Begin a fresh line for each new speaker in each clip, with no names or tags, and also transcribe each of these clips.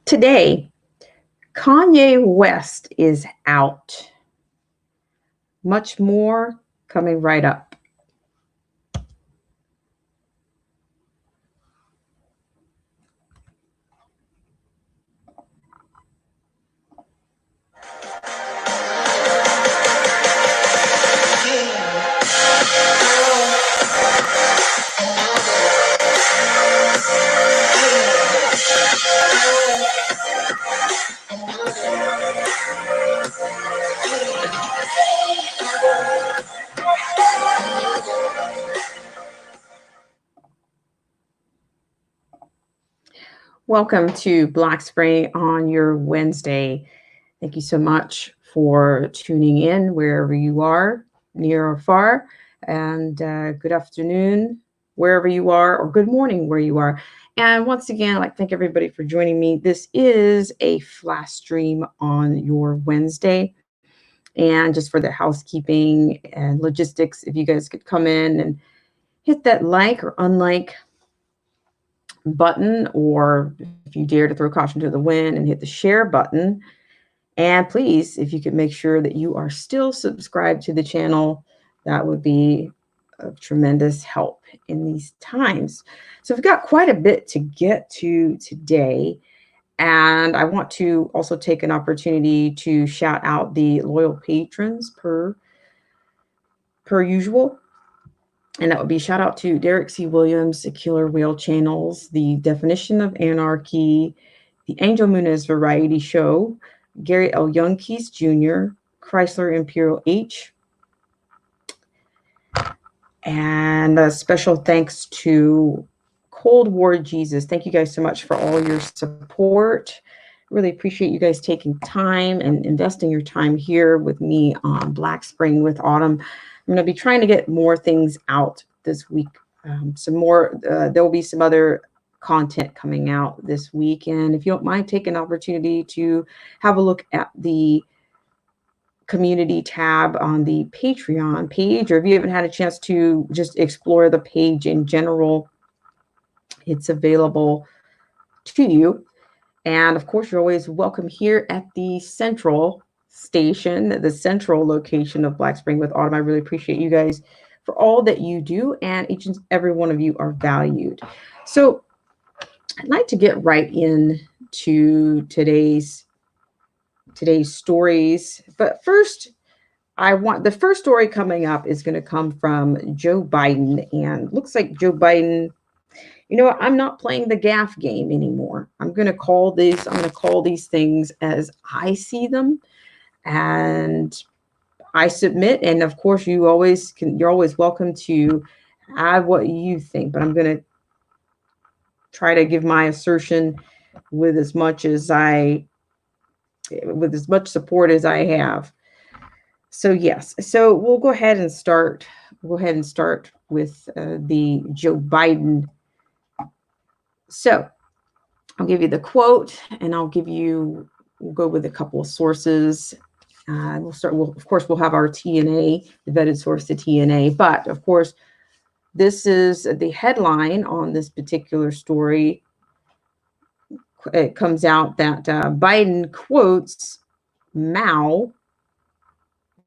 Today, Kanye West is out. Much more coming right up. Welcome to Black Spring on your Wednesday. Thank you so much for tuning in wherever you are, near or far. And good afternoon, wherever you are, or good morning, where you are. And once again, I'd like to thank everybody for joining me. This is a flash stream on your Wednesday. And just for the housekeeping and logistics, if you guys could come in and hit that like or unlike button, or if you dare to throw caution to the wind and hit the share button. And please, if you could make sure that you are still subscribed to the channel, that would be of tremendous help in these times. So we've got quite a bit to get to today. And I want to also take an opportunity to shout out the loyal patrons per usual. And that would be shout out to Derek C. Williams, the Killer Whale Channels, the Definition of Anarchy, the Angel Muniz Variety Show, Gary L. Youngkees Jr., Chrysler Imperial H, and a special thanks to Cold War Jesus. Thank you guys so much for all your support. Really appreciate you guys taking time and investing your time here with me on Black Spring with Autumn. I'm going to be trying to get more things out this week. There will be some other content coming out this week. And if you don't mind, take an opportunity to have a look at the community tab on the Patreon page, or if you haven't had a chance to just explore the page in general, it's available to you. And of course, you're always welcome here at the central station, the central location of Black Spring with Autumn. I really appreciate you guys for all that you do, and each and every one of you are valued. So I'd like to get right into today's stories. But first, the first story coming up is going to come from Joe Biden. And looks like Joe Biden, you know what, I'm not playing the gaffe game anymore. I'm going to call these things as I see them. And I submit, and of course you're always welcome to add what you think, but I'm going to try to give my assertion with as much support as I have. So yes, so we'll go ahead and start with the Joe Biden. So I'll give you the quote, and we'll go with a couple of sources. Of course, we'll have our TNA, the vetted source to TNA, but of course, this is the headline on this particular story. It comes out that Biden quotes Mao.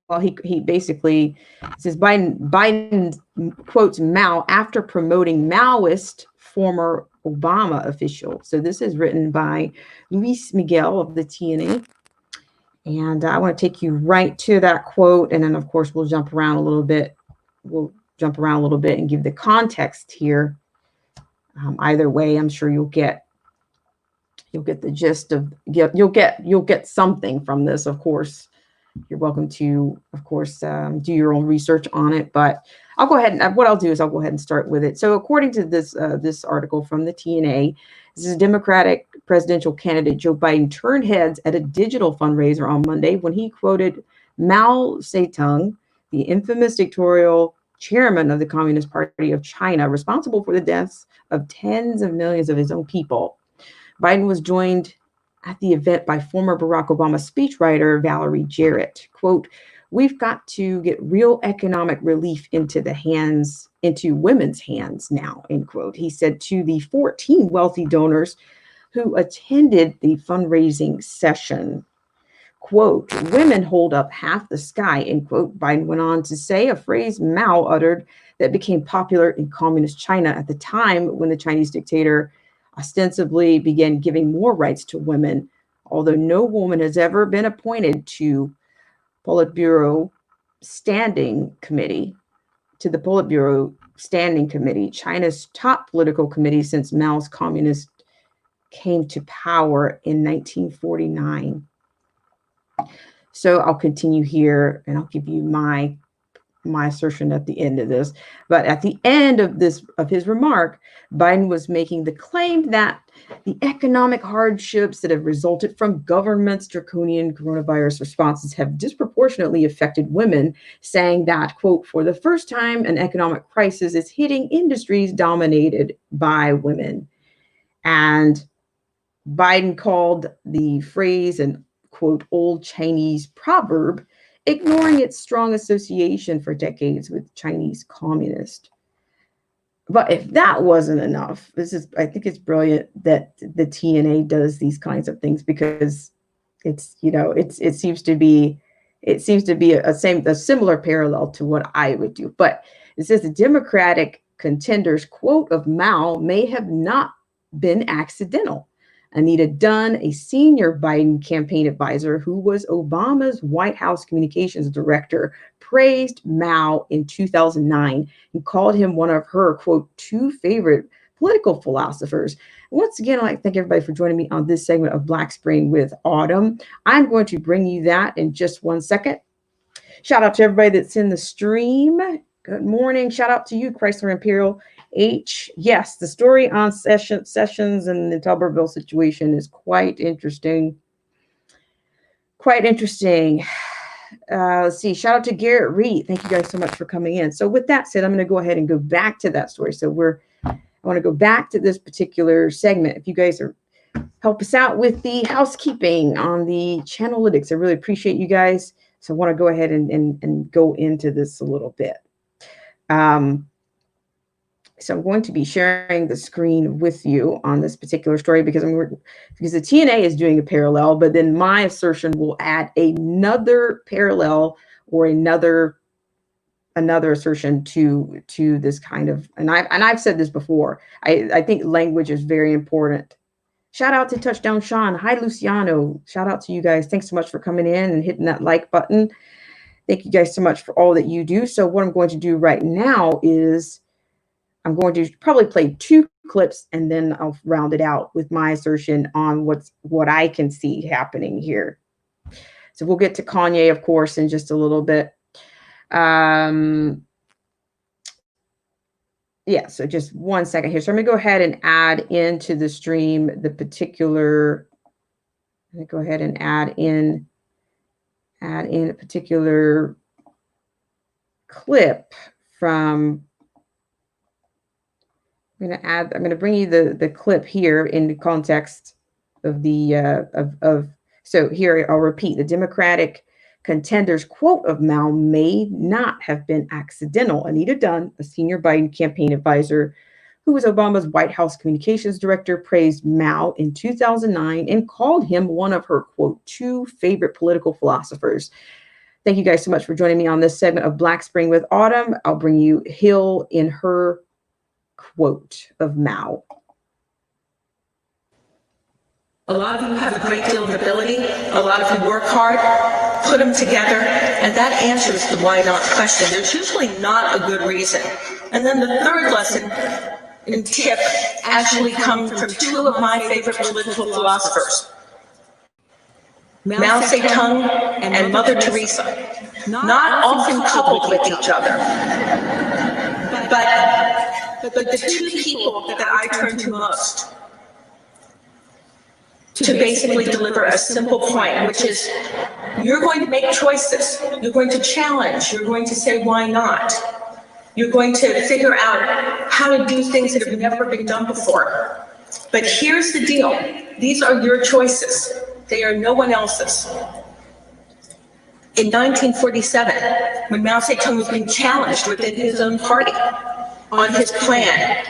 Well, he basically says Biden quotes Mao after promoting Maoist former Obama official. So this is written by Luis Miguel of the TNA. And I want to take you right to that quote. And then, of course, we'll jump around a little bit. And give the context here. Either way, I'm sure you'll get the gist of, you'll get something from this. Of course, you're welcome to, of course, do your own research on it. But I'll go ahead and start with it. So according to this article from the TNA, this is Democratic presidential candidate Joe Biden turned heads at a digital fundraiser on Monday when he quoted Mao Zedong, the infamous dictatorial chairman of the Communist Party of China, responsible for the deaths of tens of millions of his own people. Biden was joined at the event by former Barack Obama speechwriter Valerie Jarrett. Quote, "We've got to get real economic relief into women's hands now," end quote. He said to the 14 wealthy donors who attended the fundraising session. Quote, women hold up half the sky, end quote. Biden went on to say, a phrase Mao uttered that became popular in communist China at the time when the Chinese dictator ostensibly began giving more rights to women. Although no woman has ever been appointed to Politburo Standing Committee, to the Politburo Standing Committee, China's top political committee since Mao's communist came to power in 1949. So I'll continue here and I'll give you my assertion at the end of this. But at the end of his remark, Biden was making the claim that the economic hardships that have resulted from government's draconian coronavirus responses have disproportionately affected women, saying that, quote, for the first time, an economic crisis is hitting industries dominated by women. And Biden called the phrase an, quote, old Chinese proverb, ignoring its strong association for decades with Chinese communists. But if that wasn't enough, I think it's brilliant that the TNA does these kinds of things, because it's, it seems to be a similar parallel to what I would do. But it says the Democratic contender's quote of Mao may have not been accidental. Anita Dunn, a senior Biden campaign advisor who was Obama's White House communications director, praised Mao in 2009 and called him one of her, quote, two favorite political philosophers. Once again, I'd like to thank everybody for joining me on this segment of Black Spring with Autumn. I'm going to bring you that in just 1 second. Shout out to everybody that's in the stream. Good morning. Shout out to you, Chrysler Imperial H. Yes, the story on Sessions and the Tuberville situation is quite interesting. Let's see. Shout out to Garrett Reed. Thank you guys so much for coming in. So with that said, I'm going to go ahead and go back to that story. So I want to go back to this particular segment. If you guys help us out with the housekeeping on the Channelytics, I really appreciate you guys. So I want to go ahead and go into this a little bit. So I'm going to be sharing the screen with you on this particular story because the TNA is doing a parallel, but then my assertion will add another parallel or another assertion to this kind of, and I've said this before. I think language is very important. Shout out to Touchdown Sean. Hi, Luciano. Shout out to you guys. Thanks so much for coming in and hitting that like button. Thank you guys so much for all that you do. So what I'm going to do right now is I'm going to probably play 2 clips and then I'll round it out with my assertion on what I can see happening here. So we'll get to Kanye, of course, in just a little bit. Yeah, so just 1 second here. So I'm going to go ahead and add into the stream the particular, I'm going to go ahead and add in a particular clip from, I'm going to bring you the clip here in the context of the, so here I'll repeat, the Democratic contender's quote of Mao may not have been accidental. Anita Dunn, a senior Biden campaign advisor who was Obama's White House communications director, praised Mao in 2009 and called him one of her, quote, two favorite political philosophers. Thank you guys so much for joining me on this segment of Black Spring with Autumn. I'll bring you Hill in her quote of Mao.
A lot of you have a great deal of ability. A lot of you work hard, put them together, and that answers the why not question. There's usually not a good reason. And then the third lesson and tip actually come from 2 of my favorite political philosophers, Mao Zedong and Mother Teresa, not often coupled with each other. But the 2 people that I turn to most to basically deliver a simple point, which is you're going to make choices, you're going to challenge, you're going to say why not, you're going to figure out how to do things that have never been done before. But here's the deal, these are your choices, they are no one else's. In 1947, when Mao Zedong was being challenged within his own party on his plan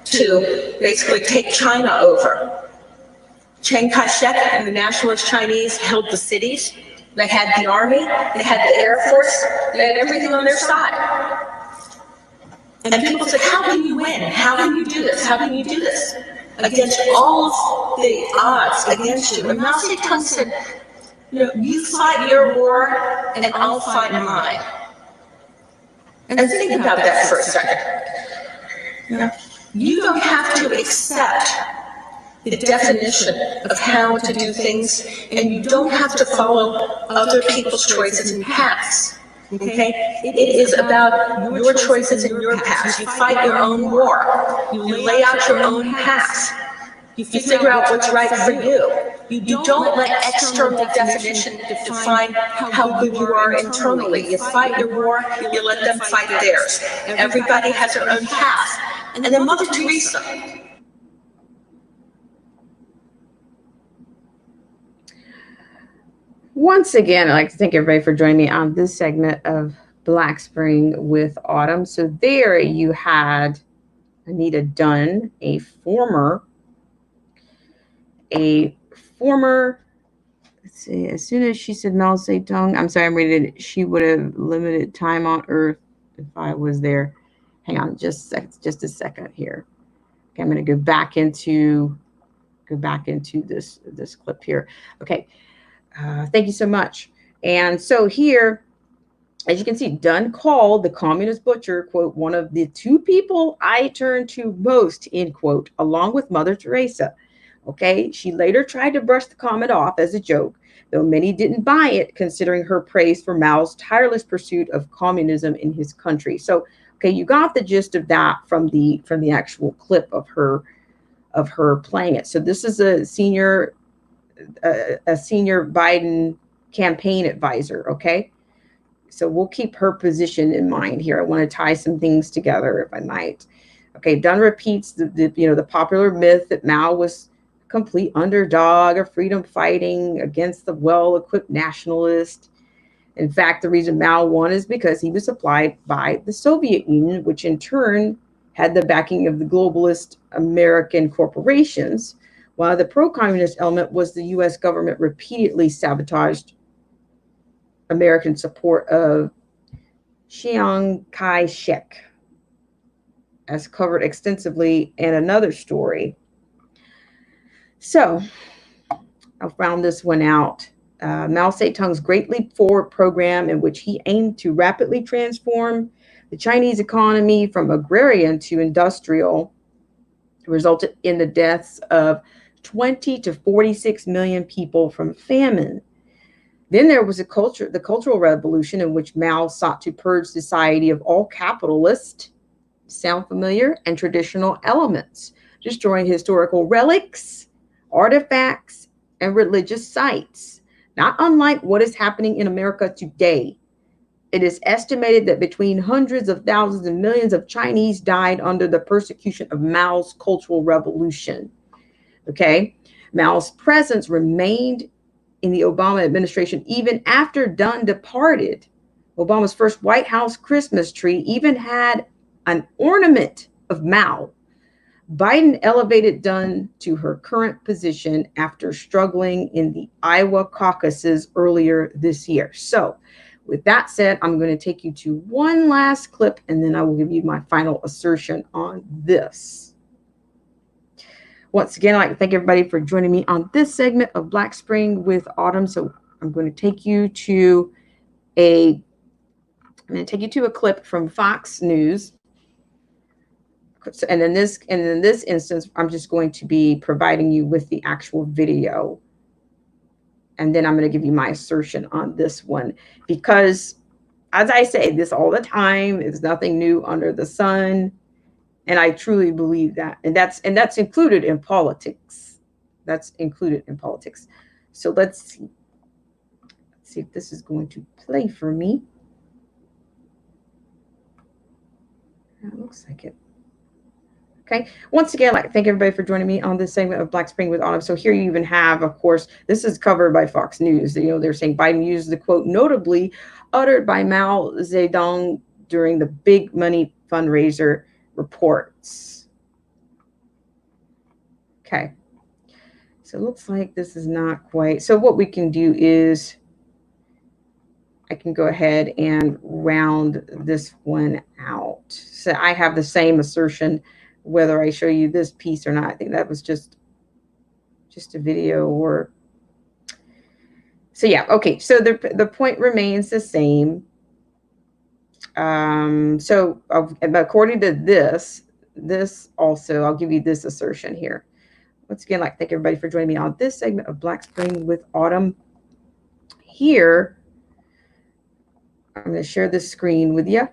to basically take China over, Chiang Kai-shek and the nationalist Chinese held the cities. They had the army, they had the Air Force, they had everything on their side. And people said, how can you win? How can you do this? How can you do this? Against all of the odds against you. And Mao Zedong said, you fight your war and I'll fight mine. And think about that for a second. You don't have to accept the definition of how to do things, and you don't have to follow other people's choices and paths. Okay? It is about your choices and your paths. You fight your own war. You lay out your own path. You figure out what's right for you. You don't let external definition define how good you are internally. You fight your war, you let them fight theirs. Everybody has their own path. And then Mother Teresa.
Once again, I'd like to thank everybody for joining me on this segment of Black Spring with Autumn. So there you had Anita Dunn, a former, let's see, as soon as she said Mao Zedong, I'm sorry, I'm reading it, she would have limited time on Earth if I was there. Hang on just a second here. Okay, I'm going to go back into this clip here. Okay, thank you so much. And so here, as you can see, Dunn called the communist butcher, quote, one of the two people I turn to most, end quote, along with Mother Teresa. Okay, she later tried to brush the comment off as a joke, though many didn't buy it, considering her praise for Mao's tireless pursuit of communism in his country. So, okay, you got the gist of that from the actual clip of her playing it. So this is a senior Biden campaign advisor. Okay, so we'll keep her position in mind here. I want to tie some things together, if I might. Okay, Dunn repeats the popular myth that Mao was complete underdog of freedom fighting against the well-equipped nationalist. In fact, the reason Mao won is because he was supplied by the Soviet Union, which in turn had the backing of the globalist American corporations, while the pro-communist element was the U.S. government repeatedly sabotaged American support of Chiang Kai-shek, as covered extensively in another story. So I found this one out. Mao Zedong's Great Leap Forward program, in which he aimed to rapidly transform the Chinese economy from agrarian to industrial, resulted in the deaths of 20 to 46 million people from famine. Then there was the Cultural Revolution, in which Mao sought to purge society of all capitalist, sound familiar, and traditional elements, destroying historical relics, artifacts, and religious sites, not unlike what is happening in America today. It is estimated that between hundreds of thousands and millions of Chinese died under the persecution of Mao's Cultural Revolution. Okay, Mao's presence remained in the Obama administration even after Dunn departed. Obama's first White House Christmas tree even had an ornament of Mao. Biden elevated Dunn to her current position after struggling in the Iowa caucuses earlier this year. So with that said, I'm going to take you to one last clip, and then I will give you my final assertion on this. Once again, I'd like to thank everybody for joining me on this segment of Black Spring with Autumn. So I'm going to take you to a clip from Fox News. And in this instance, I'm just going to be providing you with the actual video. And then I'm going to give you my assertion on this one, because as I say this all the time, it's nothing new under the sun. And I truly believe that. And that's included in politics. That's included in politics. So let's see if this is going to play for me. It looks like it. Okay. Once again, I'd like to thank everybody for joining me on this segment of Black Spring with Autumn. So here you even have, of course, this is covered by Fox News. They're saying Biden used the quote notably uttered by Mao Zedong during the big money fundraiser reports. Okay. So it looks like this is not quite. So what we can do is I can go ahead and round this one out. So I have the same assertion whether I show you this piece or not. I think that was just a video or so yeah, okay. So the point remains the same. So according to this also, I'll give you this assertion here. Once again, I'd like to thank everybody for joining me on this segment of Black Spring with Autumn. Here, I'm going to share this screen with you.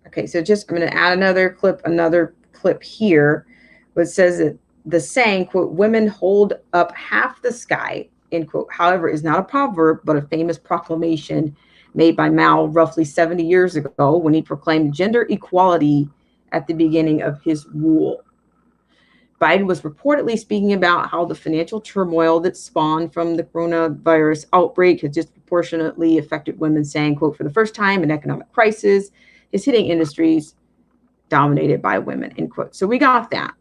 Okay, so just I'm going to add another clip here, which says that the saying, quote, women hold up half the sky, end quote, however, is not a proverb, but a famous proclamation made by Mao roughly 70 years ago when he proclaimed gender equality at the beginning of his rule. Biden was reportedly speaking about how the financial turmoil that spawned from the coronavirus outbreak has disproportionately affected women, saying, quote, for the first time, an economic crisis is hitting industries dominated by women, end quote. So we got that.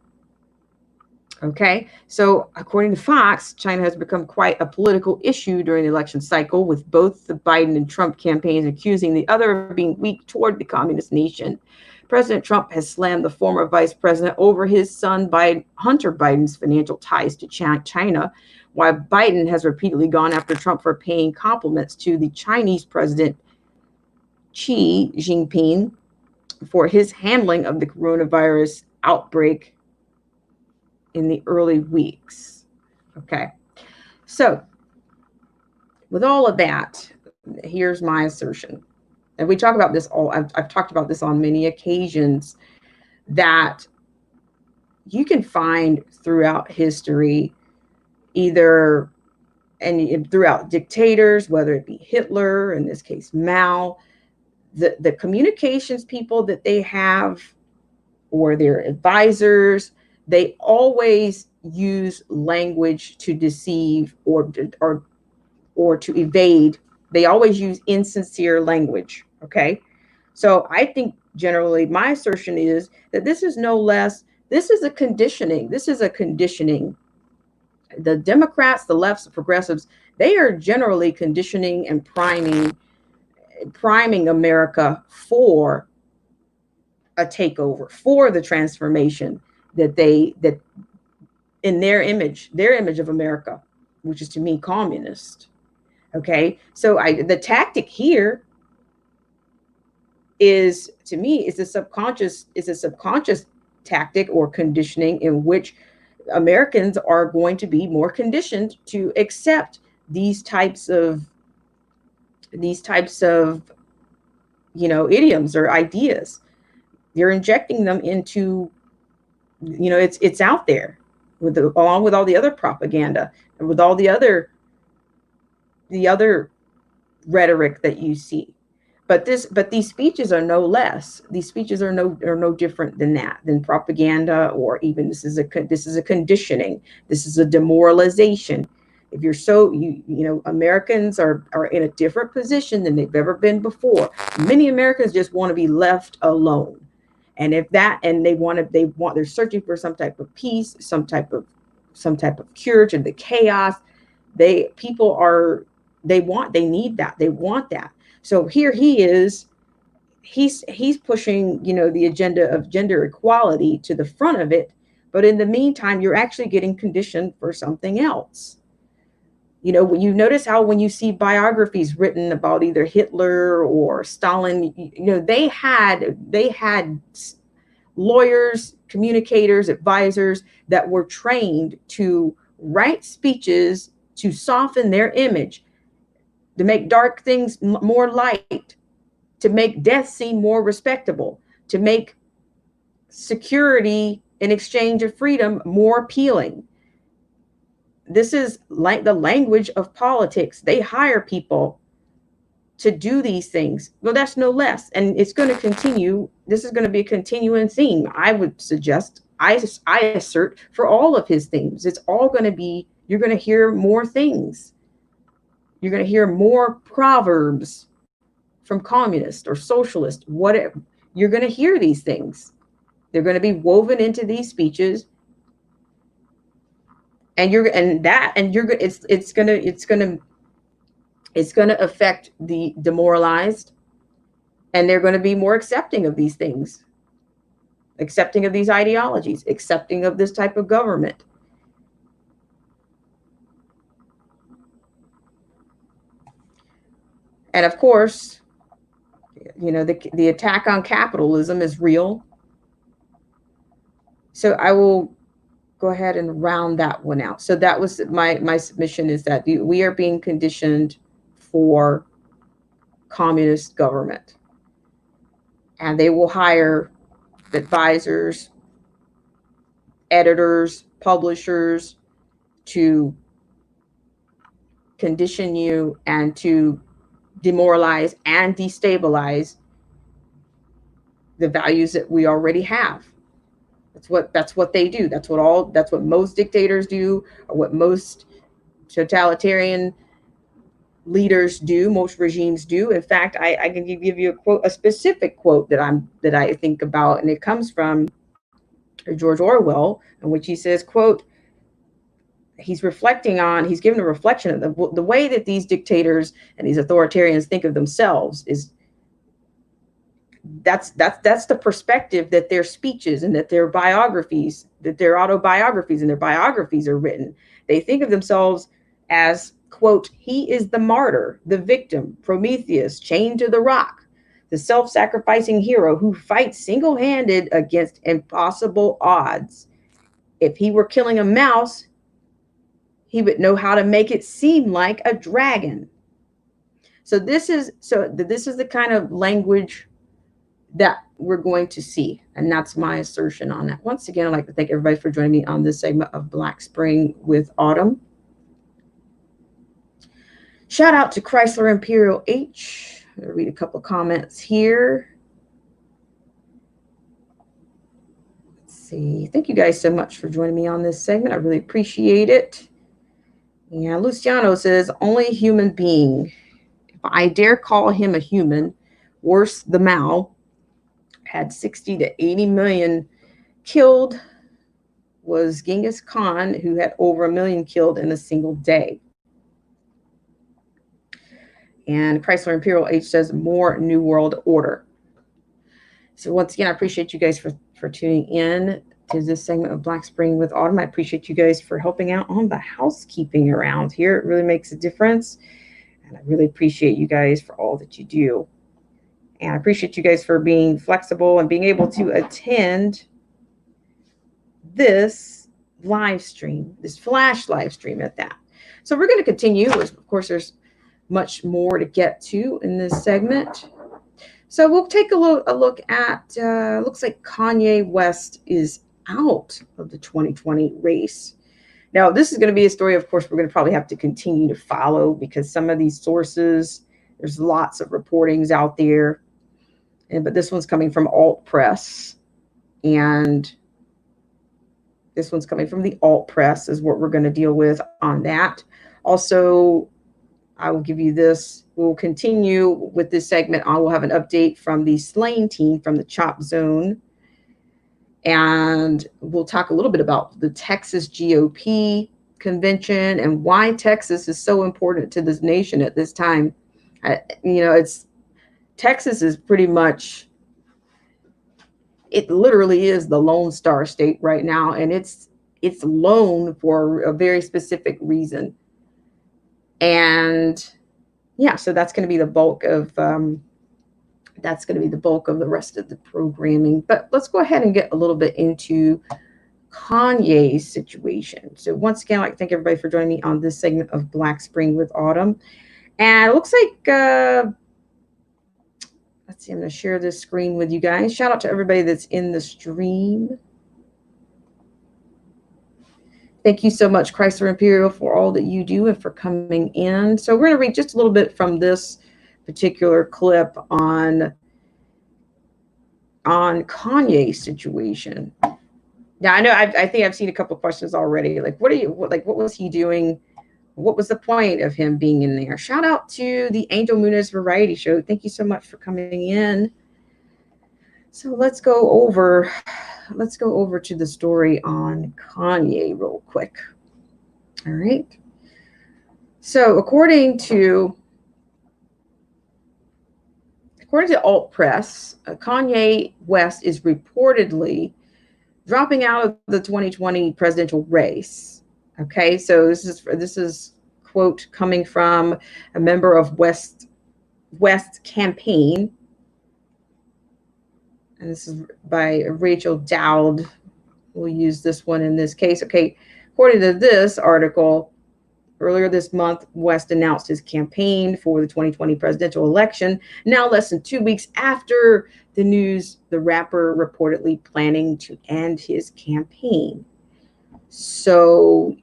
Okay, so according to Fox, China has become quite a political issue during the election cycle, with both the Biden and Trump campaigns accusing the other of being weak toward the communist nation. President Trump has slammed the former vice president over his son Hunter Biden's financial ties to China, while Biden has repeatedly gone after Trump for paying compliments to the Chinese president Xi Jinping for his handling of the coronavirus outbreak in the early weeks. Okay, so with all of that, here's my assertion. And we talk about this I've talked about this on many occasions, that you can find throughout history, either and throughout dictators, whether it be Hitler, in this case Mao, the communications people that they have or their advisors, they always use language to deceive or to evade. They always use insincere language. Okay, so I think generally my assertion is that this is no less. This is a conditioning. The Democrats, the lefts, the progressives, they are generally conditioning and priming America for a takeover, for the transformation that in their image of America, which is to me communist. Okay, so the tactic here is, to me, is a subconscious tactic or conditioning in which Americans are going to be more conditioned to accept these types of idioms or ideas. You're injecting them into, it's out there along with all the other propaganda and with all the other rhetoric that you see. But these speeches are no less. These speeches are no different than propaganda, or even this is a conditioning. This is a demoralization. If you're Americans are in a different position than they've ever been before. Many Americans just want to be left alone. And they're searching for some type of peace, some type of cure to the chaos. They need that. They want that. So here he is, he's pushing, the agenda of gender equality to the front of it. But in the meantime, you're actually getting conditioned for something else. You notice how when you see biographies written about either Hitler or Stalin, they had lawyers, communicators, advisors that were trained to write speeches to soften their image, to make dark things more light, to make death seem more respectable, to make security in exchange of freedom more appealing. This is like the language of politics. They hire people to do these things. Well, that's no less. And it's going to continue. This is going to be a continuing theme. I would suggest, I assert, for all of his themes. It's all going to be, you're going to hear more things. You're going to hear more proverbs from communists or socialists. Whatever. You're going to hear these things. They're going to be woven into these speeches. it's gonna affect the demoralized, and they're going to be more accepting of these things, accepting of these ideologies, accepting of this type of government. And of course, the attack on capitalism is real. So I will go ahead and round that one out. So that was my submission, is that we are being conditioned for communist government. And they will hire advisors, editors, publishers to condition you and to demoralize and destabilize the values that we already have. That's what they do. That's what most dictators do, or what most totalitarian leaders do, most regimes do. In fact, I can give you a specific quote that I think about, and it comes from George Orwell, in which he says, quote, he's giving a reflection of the way that these dictators and these authoritarians think of themselves is that's the perspective that their speeches and that their biographies, that their autobiographies and their biographies are written. They think of themselves as, quote, he is the martyr, the victim, Prometheus, chained to the rock, the self-sacrificing hero who fights single-handed against impossible odds. If he were killing a mouse, he would know how to make it seem like a dragon. So this is the kind of language that we're going to see. And that's my assertion on that. Once again, I'd like to thank everybody for joining me on this segment of Black Spring with Autumn. Shout out to Chrysler Imperial H. I'm going to read a couple of comments here. Let's see. Thank you guys so much for joining me on this segment. I really appreciate it. Yeah, Luciano says, only a human being. If I dare call him a human, worse the Mao, had 60 to 80 million killed, was Genghis Khan, who had over 1 million killed in a single day. And Chrysler Imperial H says, more New World Order. So once again, I appreciate you guys for tuning in to this segment of Black Spring with Autumn. I appreciate you guys for helping out on the housekeeping around here. It really makes a difference. And I really appreciate you guys for all that you do. And I appreciate you guys for being flexible and being able to attend this live stream, this flash live stream at that. So we're going to continue. Of course, there's much more to get to in this segment. So we'll take a look at, looks like Kanye West is out of the 2020 race. Now, this is going to be a story, of course, we're going to probably have to continue to follow, because some of these sources, there's lots of reportings out there. But this one's coming from Alt Press, and this one's coming from the Alt Press is what we're going to deal with on that. Also, I will give you this. We'll continue with this segment. I will have an update from the Slain team from the Chop Zone, and we'll talk a little bit about the Texas GOP convention and why Texas is so important to this nation at this time. Texas is pretty much, it literally is the Lone Star State right now, and it's lone for a very specific reason. And yeah, so that's going to be the bulk of the rest of the programming. But let's go ahead and get a little bit into Kanye's situation. So once again, I'd like to thank everybody for joining me on this segment of Black Spring with Autumn. And it looks like let's see, I'm going to share this screen with you guys. Shout out to everybody that's in the stream. Thank you so much, Chrysler Imperial, for all that you do and for coming in. So we're going to read just a little bit from this particular clip on Kanye's situation. Now, I know I think I've seen a couple of questions already. Like, what was he doing? What was the point of him being in there? Shout out to the Angel Muniz Variety Show. Thank you so much for coming in. So let's go over to the story on Kanye real quick. All right. So according to alt press, Kanye West is reportedly dropping out of the 2020 presidential race. Okay, so this is quote coming from a member of West's campaign, and this is by Rachel Dowd. We'll use this one in this case. Okay, according to this article, earlier this month, West announced his campaign for the 2020 presidential election. Now, less than 2 weeks after the news, the rapper reportedly planning to end his campaign. So,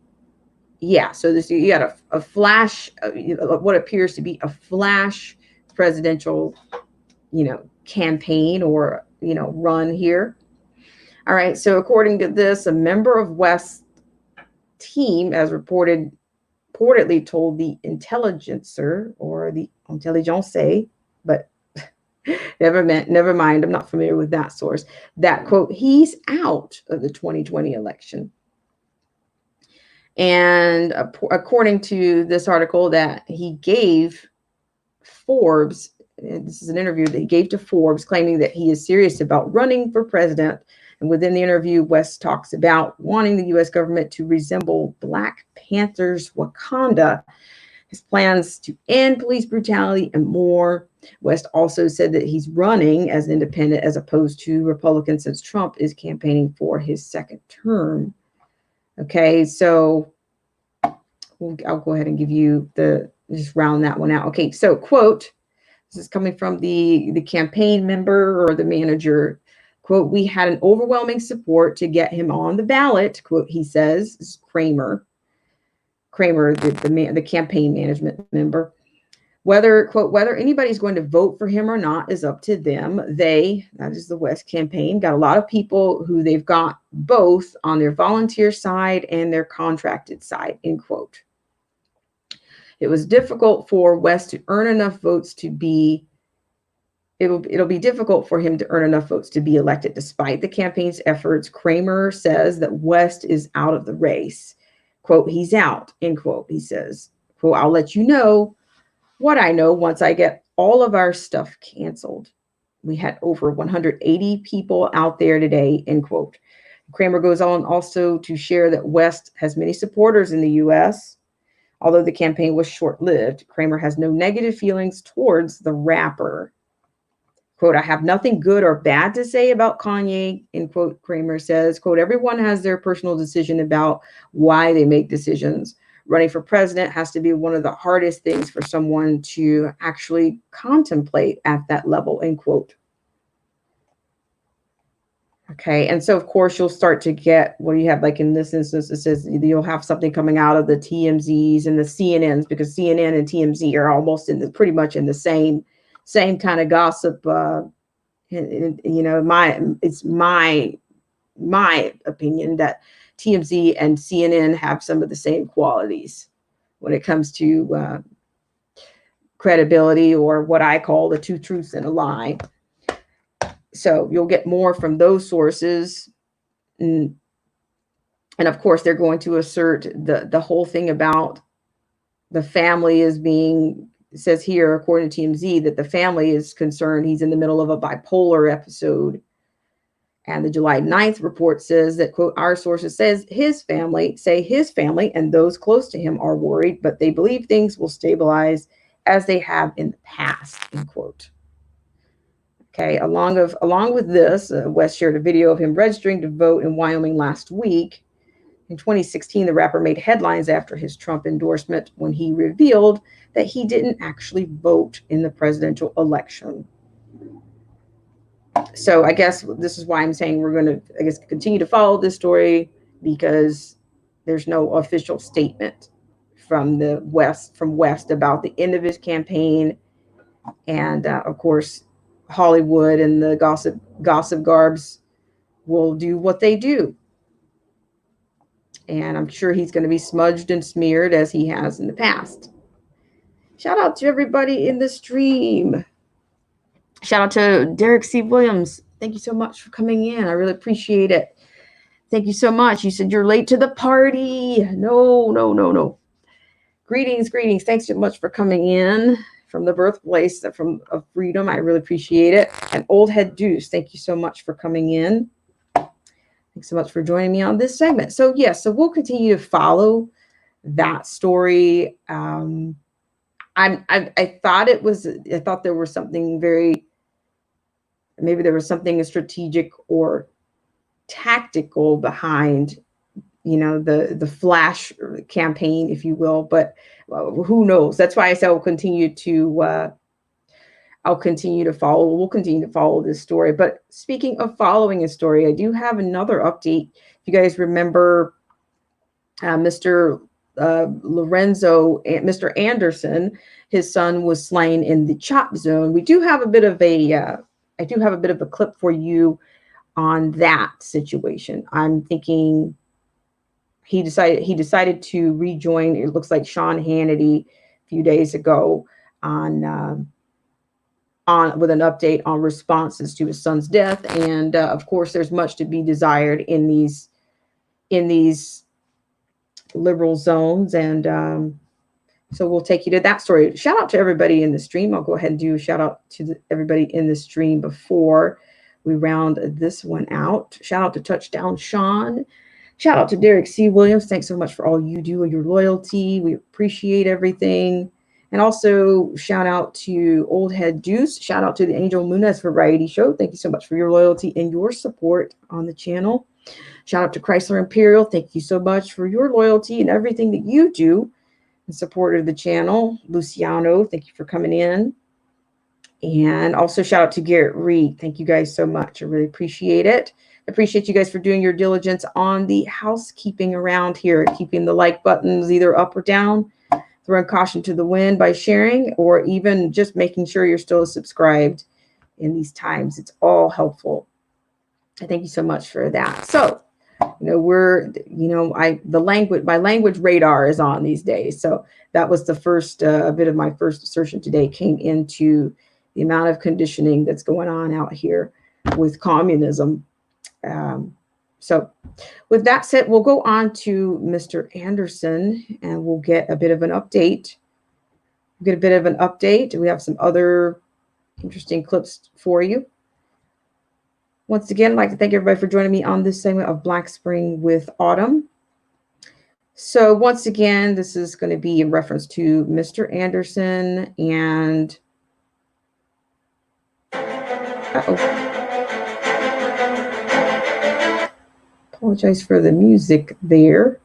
yeah, so this you got a flash, what appears to be a flash presidential, campaign or run here. All right, so according to this, a member of West's team, as reportedly told the Intelligencer or the Intelligence, but never mind, I'm not familiar with that source, that quote, he's out of the 2020 election. And according to this article that he gave Forbes, this is an interview that he gave to Forbes, claiming that he is serious about running for president. And within the interview, West talks about wanting the U.S. government to resemble Black Panther's Wakanda, his plans to end police brutality, and more. West also said that he's running as an independent as opposed to Republican, since Trump is campaigning for his second term. Okay, so I'll go ahead and give you just round that one out. Okay, so quote, this is coming from the campaign member or the manager. Quote, we had an overwhelming support to get him on the ballot, quote, he says. This is Kramer, the campaign management member. Whether anybody's going to vote for him or not is up to them. They, that is the West campaign, got a lot of people who they've got both on their volunteer side and their contracted side, end quote. It was difficult for West to earn enough votes to be, it'll be difficult for him to earn enough votes to be elected. Despite the campaign's efforts, Kramer says that West is out of the race. Quote, he's out, end quote, he says. Quote, I'll let you know what I know once I get all of our stuff canceled. We had over 180 people out there today, end quote. Kramer goes on also to share that West has many supporters in the U.S. Although the campaign was short-lived, Kramer has no negative feelings towards the rapper. Quote, I have nothing good or bad to say about Kanye, end quote, Kramer says. Quote, everyone has their personal decision about why they make decisions. Running for president has to be one of the hardest things for someone to actually contemplate at that level, end quote. Okay, and so of course you'll start to get what you have, like in this instance, it says you'll have something coming out of the TMZs and the CNNs, because CNN and TMZ are almost pretty much in the same kind of gossip. It's my opinion that TMZ and CNN have some of the same qualities when it comes to credibility, or what I call the two truths and a lie. So you'll get more from those sources. And of course, they're going to assert the whole thing about the family is being, it says here, according to TMZ, that the family is concerned he's in the middle of a bipolar episode. And the July 9th report says that, quote, our sources say his family and those close to him are worried, but they believe things will stabilize as they have in the past, end quote. Okay, along with this, West shared a video of him registering to vote in Wyoming last week. In 2016, the rapper made headlines after his Trump endorsement when he revealed that he didn't actually vote in the presidential election. So I guess this is why I'm saying we're going to, continue to follow this story, because there's no official statement from West about the end of his campaign. And of course, Hollywood and the gossip garbs will do what they do. And I'm sure he's going to be smudged and smeared as he has in the past. Shout out to everybody in the stream. Shout out to Derek C. Williams. Thank you so much for coming in. I really appreciate it. Thank you so much. You said you're late to the party. No, no, no, no. Greetings, greetings. Thanks so much for coming in from the birthplace of freedom. I really appreciate it. And Old Head Deuce, thank you so much for coming in. Thanks so much for joining me on this segment. So yes, so we'll continue to follow that story. I thought there was something maybe there was something strategic or tactical behind, the flash campaign, if you will, but who knows? That's why I said I'll continue to follow. We'll continue to follow this story. But speaking of following a story, I do have another update. If you guys remember, Mr. Lorenzo, Mr. Anderson, his son was slain in the chop zone. We do have a bit of I do have a bit of a clip for you on that situation. I'm thinking he decided to rejoin. It looks like Sean Hannity a few days ago on with an update on responses to his son's death, and of course, there's much to be desired in these liberal zones, and so we'll take you to that story. Shout out to everybody in the stream. I'll go ahead and do a shout out to everybody in the stream before we round this one out. Shout out to Touchdown Sean. Shout out to Derek C. Williams. Thanks so much for all you do and your loyalty. We appreciate everything. And also shout out to Old Head Deuce. Shout out to the Angel Munez Variety Show. Thank you so much for your loyalty and your support on the channel. Shout out to Chrysler Imperial. Thank you so much for your loyalty and everything that you do in support of the channel. Luciano, thank you for coming in. And also shout out to Garrett Reed. Thank you guys so much. I really appreciate it. I appreciate you guys for doing your diligence on the housekeeping around here, keeping the like buttons either up or down, throwing caution to the wind by sharing, or even just making sure you're still subscribed in these times. It's all helpful. I thank you so much for that. So, my language radar is on these days. So that was the first bit of my first assertion today, came into the amount of conditioning that's going on out here with communism. So with that said, we'll go on to Mr. Anderson and we'll get a bit of an update. We have some other interesting clips for you. Once again, I'd like to thank everybody for joining me on this segment of Black Spring with Autumn. So once again, this is going to be in reference to Mr. Anderson and apologize for the music there.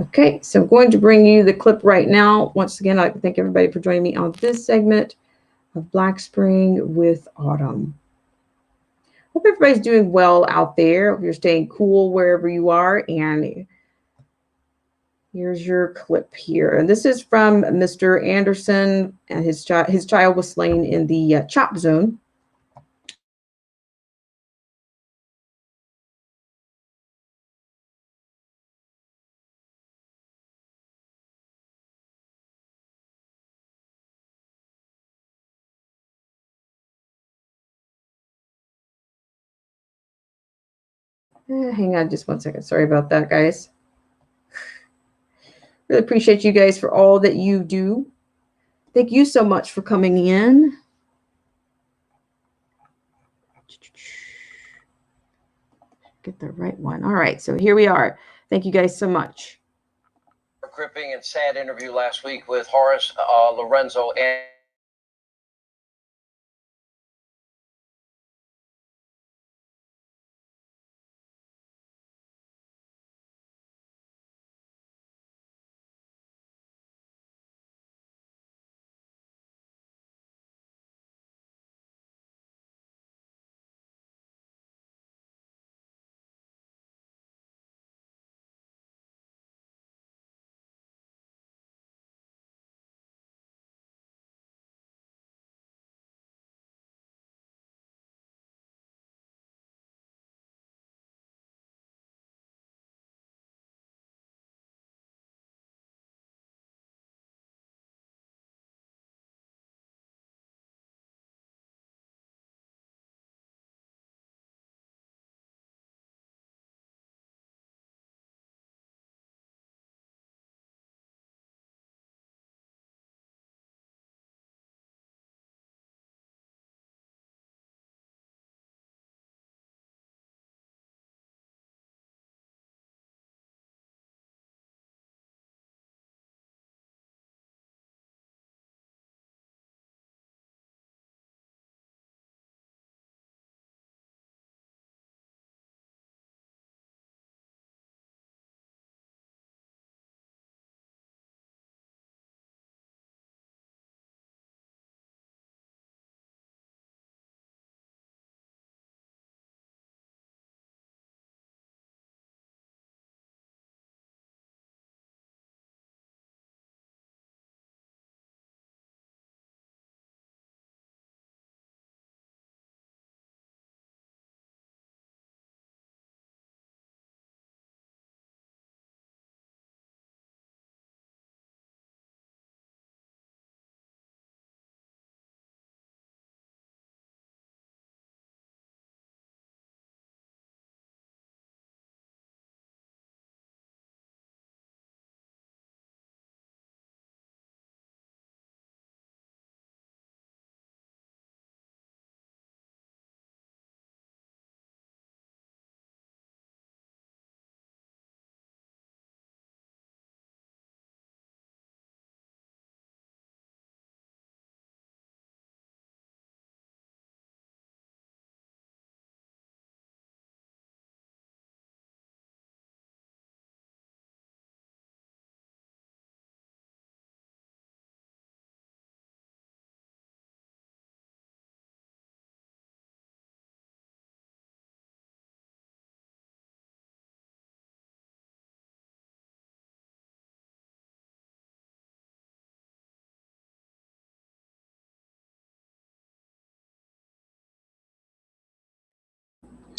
Okay, so I'm going to bring you the clip right now. Once again, I'd like to thank everybody for joining me on this segment of Black Spring with Autumn. Hope everybody's doing well out there. Hope you're staying cool wherever you are. And here's your clip here. And this is from Mr. Anderson, and his child was slain in the chop zone. Hang on just one second. Sorry about that, guys. Really appreciate you guys for all that you do. Thank you so much for coming in. Get the right one. All right, so here we are. Thank you guys so much.
A gripping and sad interview last week with Horace Lorenzo and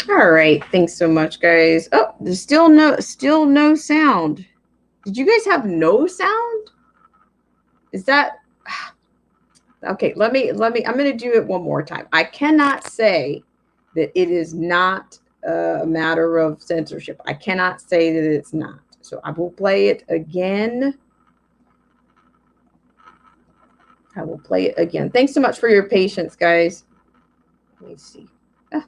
All right. Thanks so much, guys. Oh, there's still no sound. Did you guys have no sound? Is that okay? Let me. I'm going to do it one more time. I cannot say that it is not a matter of censorship. I cannot say that it's not. So I will play it again. I will play it again. Thanks so much for your patience, guys. Let me see. I'm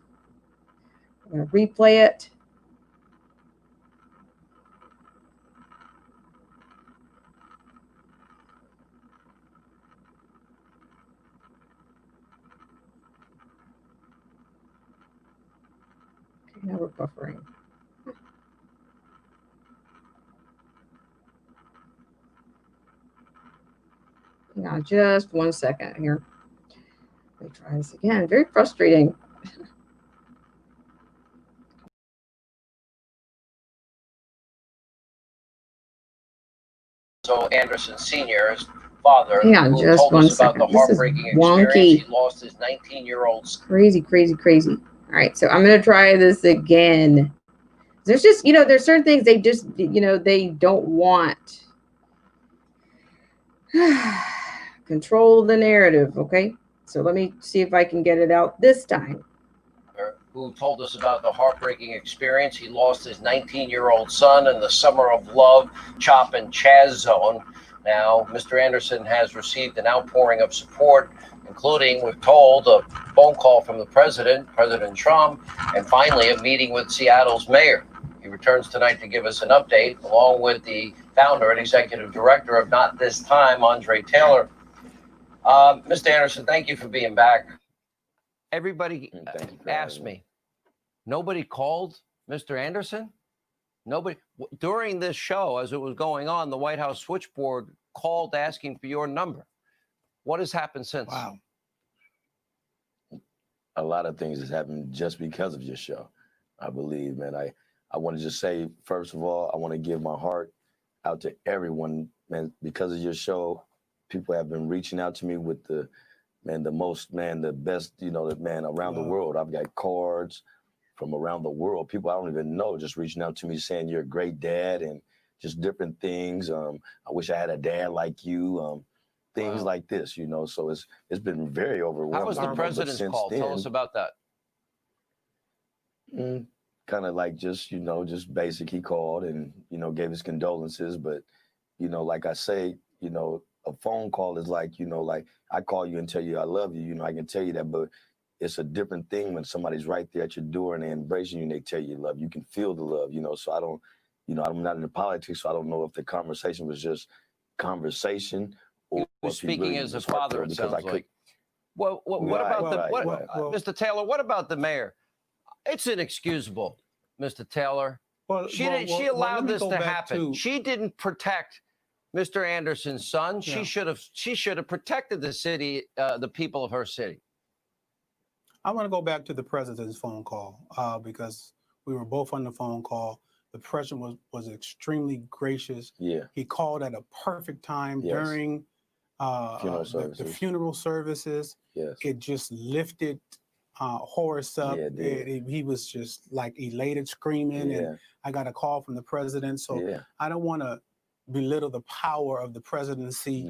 going to replay it. Okay, now we're buffering. Now, just 1 second here. Let me try this again. Very frustrating.
So Anderson Sr.'s father,
Yeah,
who
just
told
1
us about the
second. This is
heartbreaking experience.
wonky.
He lost his 19-year-old.
Crazy, crazy, crazy. All right, so I'm going to try this again. There's just, there's certain things they just, they don't want. Control the narrative, okay? So let me see if I can get it out this time.
Who told us about the heartbreaking experience. He lost his 19-year-old son in the Summer of Love Chop and Chaz zone. Now, Mr. Anderson has received an outpouring of support, including, we're told, a phone call from the president, President Trump, and finally a meeting with Seattle's mayor. He returns tonight to give us an update, along with the founder and executive director of Not This Time, Andre Taylor. Mr. Anderson, thank you for being back. Everybody asked me, nobody called Mr. Anderson? Nobody. During this show, as it was going on, the White House switchboard called asking for your number. What has happened since?
Wow. A lot of things has happened just because of your show, I believe, man. I want to just say, first of all, I want to give my heart out to everyone, man. Because of your show, people have been reaching out to me with the best, around the world. I've got cards from around the world. People I don't even know just reaching out to me saying you're a great dad and just different things. I wish I had a dad like you. Things like this, So it's been very overwhelming.
How was the president's call? Tell us about that.
Kind of like just basic. He called and, gave his condolences. But, like I say, a phone call is like, like I call you and tell you I love you, I can tell you that, but it's a different thing when somebody's right there at your door and they're embracing you and they tell you love. You can feel the love, so I don't, I'm not into politics, so I don't know if the conversation was just conversation or
speaking really as a father, it sounds like. Well, Mr. Taylor, what about the mayor? It's inexcusable, Mr. Taylor. She allowed this to happen. She didn't protect Mr. Anderson's son. Yeah. She should have protected the city, the people of her city.
I want to go back to the president's phone call because we were both on the phone call. The president was extremely gracious.
Yeah.
He called at a perfect time during the funeral services.
Yes.
It just lifted Horace up. Yeah, he was just like elated, screaming. Yeah. And I got a call from the president. So I don't want to belittle the power of the presidency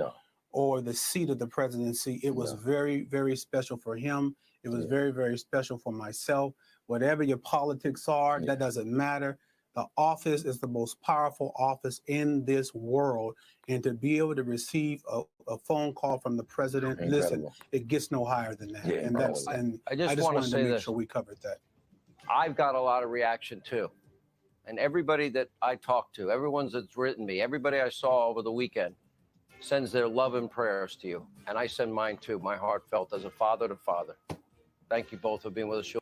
or the seat of the presidency. It was very, very special for him. It was very, very special for myself. Whatever your politics are, that doesn't matter. The office is the most powerful office in this world. And to be able to receive a phone call from the president, listen, it gets no higher than that. Yeah, I just wanted to make sure we covered that.
I've got a lot of reaction too. And everybody that I talk to, everyone that's written me, everybody I saw over the weekend sends their love and prayers to you. And I send mine too, my heartfelt as a father to father. Thank you both for being with us.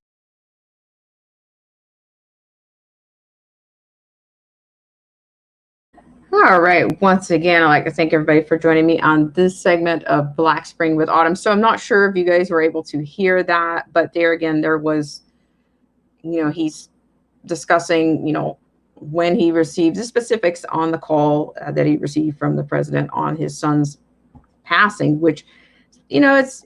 All right. Once again, I'd like to thank everybody for joining me on this segment of Black Spring with Autumn. So I'm not sure if you guys were able to hear that, but there again, there was, he's discussing, when he received the specifics on the call that he received from the president on his son's passing, which, it's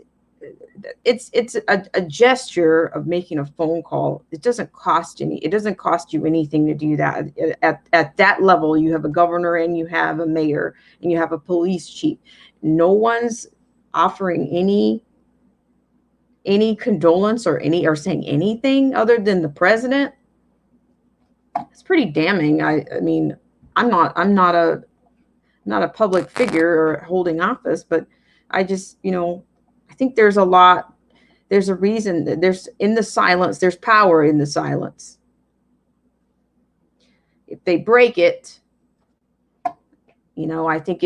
it's a gesture of making a phone call. It doesn't cost you anything to do that. At that level, you have a governor and you have a mayor and you have a police chief. No one's offering any condolence or saying anything other than the president. It's pretty damning. I mean, I'm not a public figure or holding office, but I just, I think there's a reason that there's power in the silence. If they break it, I think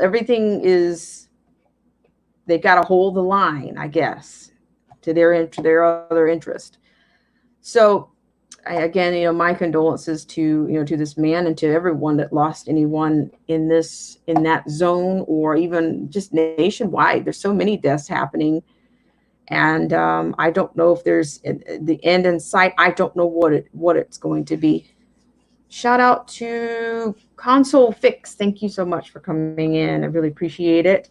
everything is, they've got to hold the line, I guess, to their other interest. So again, my condolences to this man and to everyone that lost anyone in that zone, or even just nationwide. There's so many deaths happening, and I don't know if there's the end in sight. I don't know what it's going to be. Shout out to Console Fix. Thank you so much for coming in. I really appreciate it.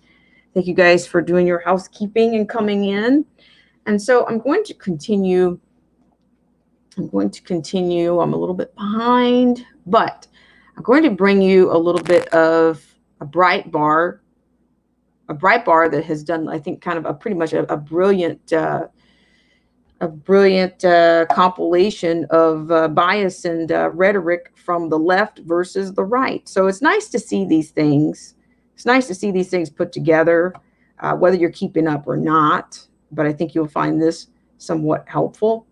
Thank you guys for doing your housekeeping and coming in. And so I'm going to continue. I'm a little bit behind, but I'm going to bring you a little bit of a bright bar that has done, I think, kind of pretty much a brilliant compilation of bias and rhetoric from the left versus the right. So it's nice to see these things. It's nice to see these things put together, whether you're keeping up or not. But I think you'll find this somewhat helpful.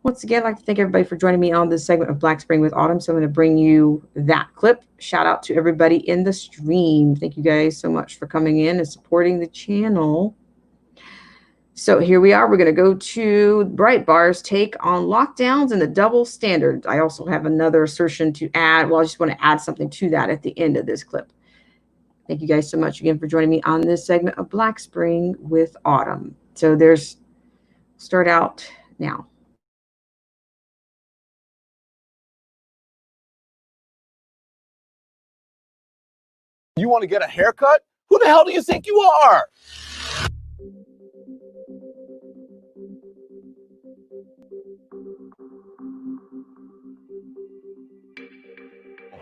Once again, I'd like to thank everybody for joining me on this segment of Black Spring with Autumn. So I'm going to bring you that clip. Shout out to everybody in the stream. Thank you guys so much for coming in and supporting the channel. So here we are. We're going to go to Breitbart's take on lockdowns and the double standards. I also have another assertion to add. Well, I just want to add something to that at the end of this clip. Thank you guys so much again for joining me on this segment of Black Spring with Autumn. So start out now.
You want to get a haircut? Who the hell do you think you are?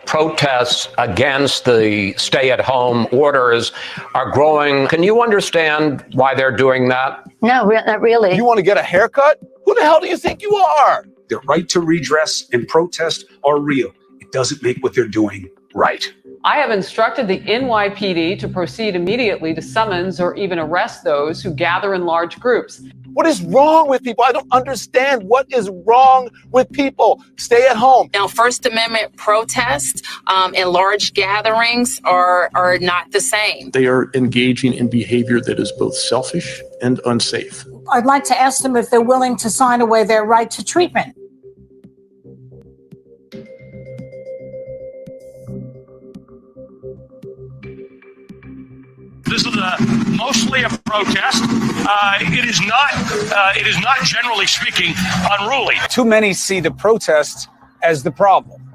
Protests against the stay-at-home orders are growing. Can you understand why they're doing that?
No, not really.
You want to get a haircut? Who the hell do you think you are?
Their right to redress and protest are real. It doesn't make what they're doing right.
I have instructed the NYPD to proceed immediately to summons or even arrest those who gather in large groups.
What is wrong with people? I don't understand what is wrong with people. Stay at home.
Now, First Amendment protests and large gatherings are not the same.
They are engaging in behavior that is both selfish and unsafe.
I'd like to ask them if they're willing to sign away their right to treatment.
This is mostly a protest. It is not, generally speaking, unruly.
Too many see the protests as the problem.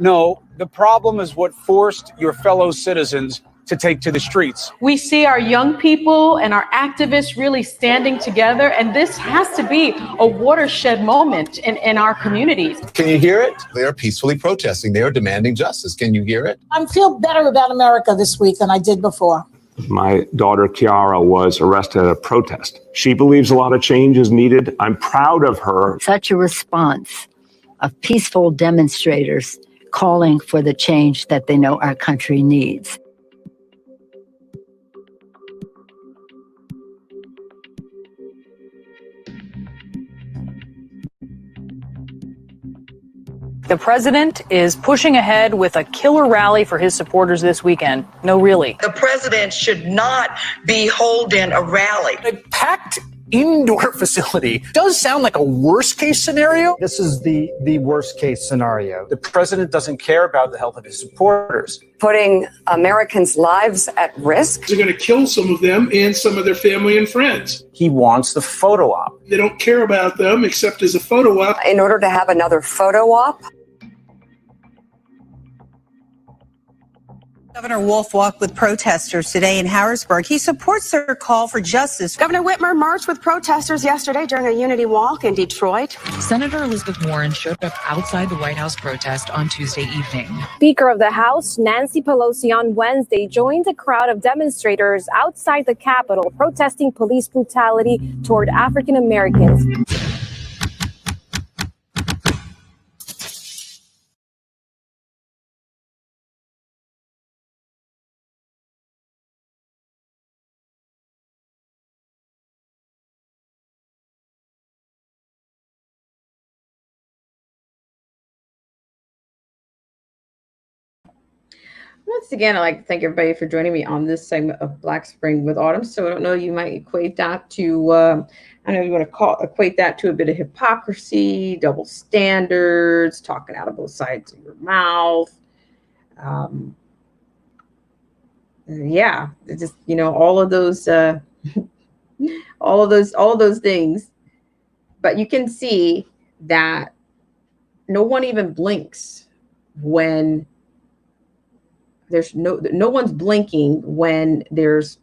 No, the problem is what forced your fellow citizens to take to the streets.
We see our young people and our activists really standing together, and this has to be a watershed moment in our communities.
Can you hear it? They are peacefully protesting. They are demanding justice. Can you hear it?
I feel better about America this week than I did before.
My daughter, Kiara, was arrested at a protest. She believes a lot of change is needed. I'm proud of her.
Such a response of peaceful demonstrators calling for the change that they know our country needs.
The president is pushing ahead with a killer rally for his supporters this weekend. No, really.
The president should not be holding a rally.
A packed indoor facility does sound like a worst case scenario.
This is the worst case scenario.
The president doesn't care about the health of his supporters.
Putting Americans' lives at risk.
They're going to kill some of them and some of their family and friends.
He wants the photo op.
They don't care about them except as a photo op.
In order to have another photo op.
Governor Wolf walked with protesters today in Harrisburg. He supports their call for justice.
Governor Whitmer marched with protesters yesterday during a unity walk in Detroit.
Senator Elizabeth Warren showed up outside the White House protest on Tuesday evening.
Speaker of the House, Nancy Pelosi, on Wednesday joined a crowd of demonstrators outside the Capitol protesting police brutality toward African Americans.
Once again, I'd like to thank everybody for joining me on this segment of Black Spring with Autumn. So I don't know, you might equate that to, I know you want to equate that to a bit of hypocrisy, double standards, talking out of both sides of your mouth. Yeah, it's just, you know, all of those things. But you can see that no one even blinks when there's no one's blinking when there's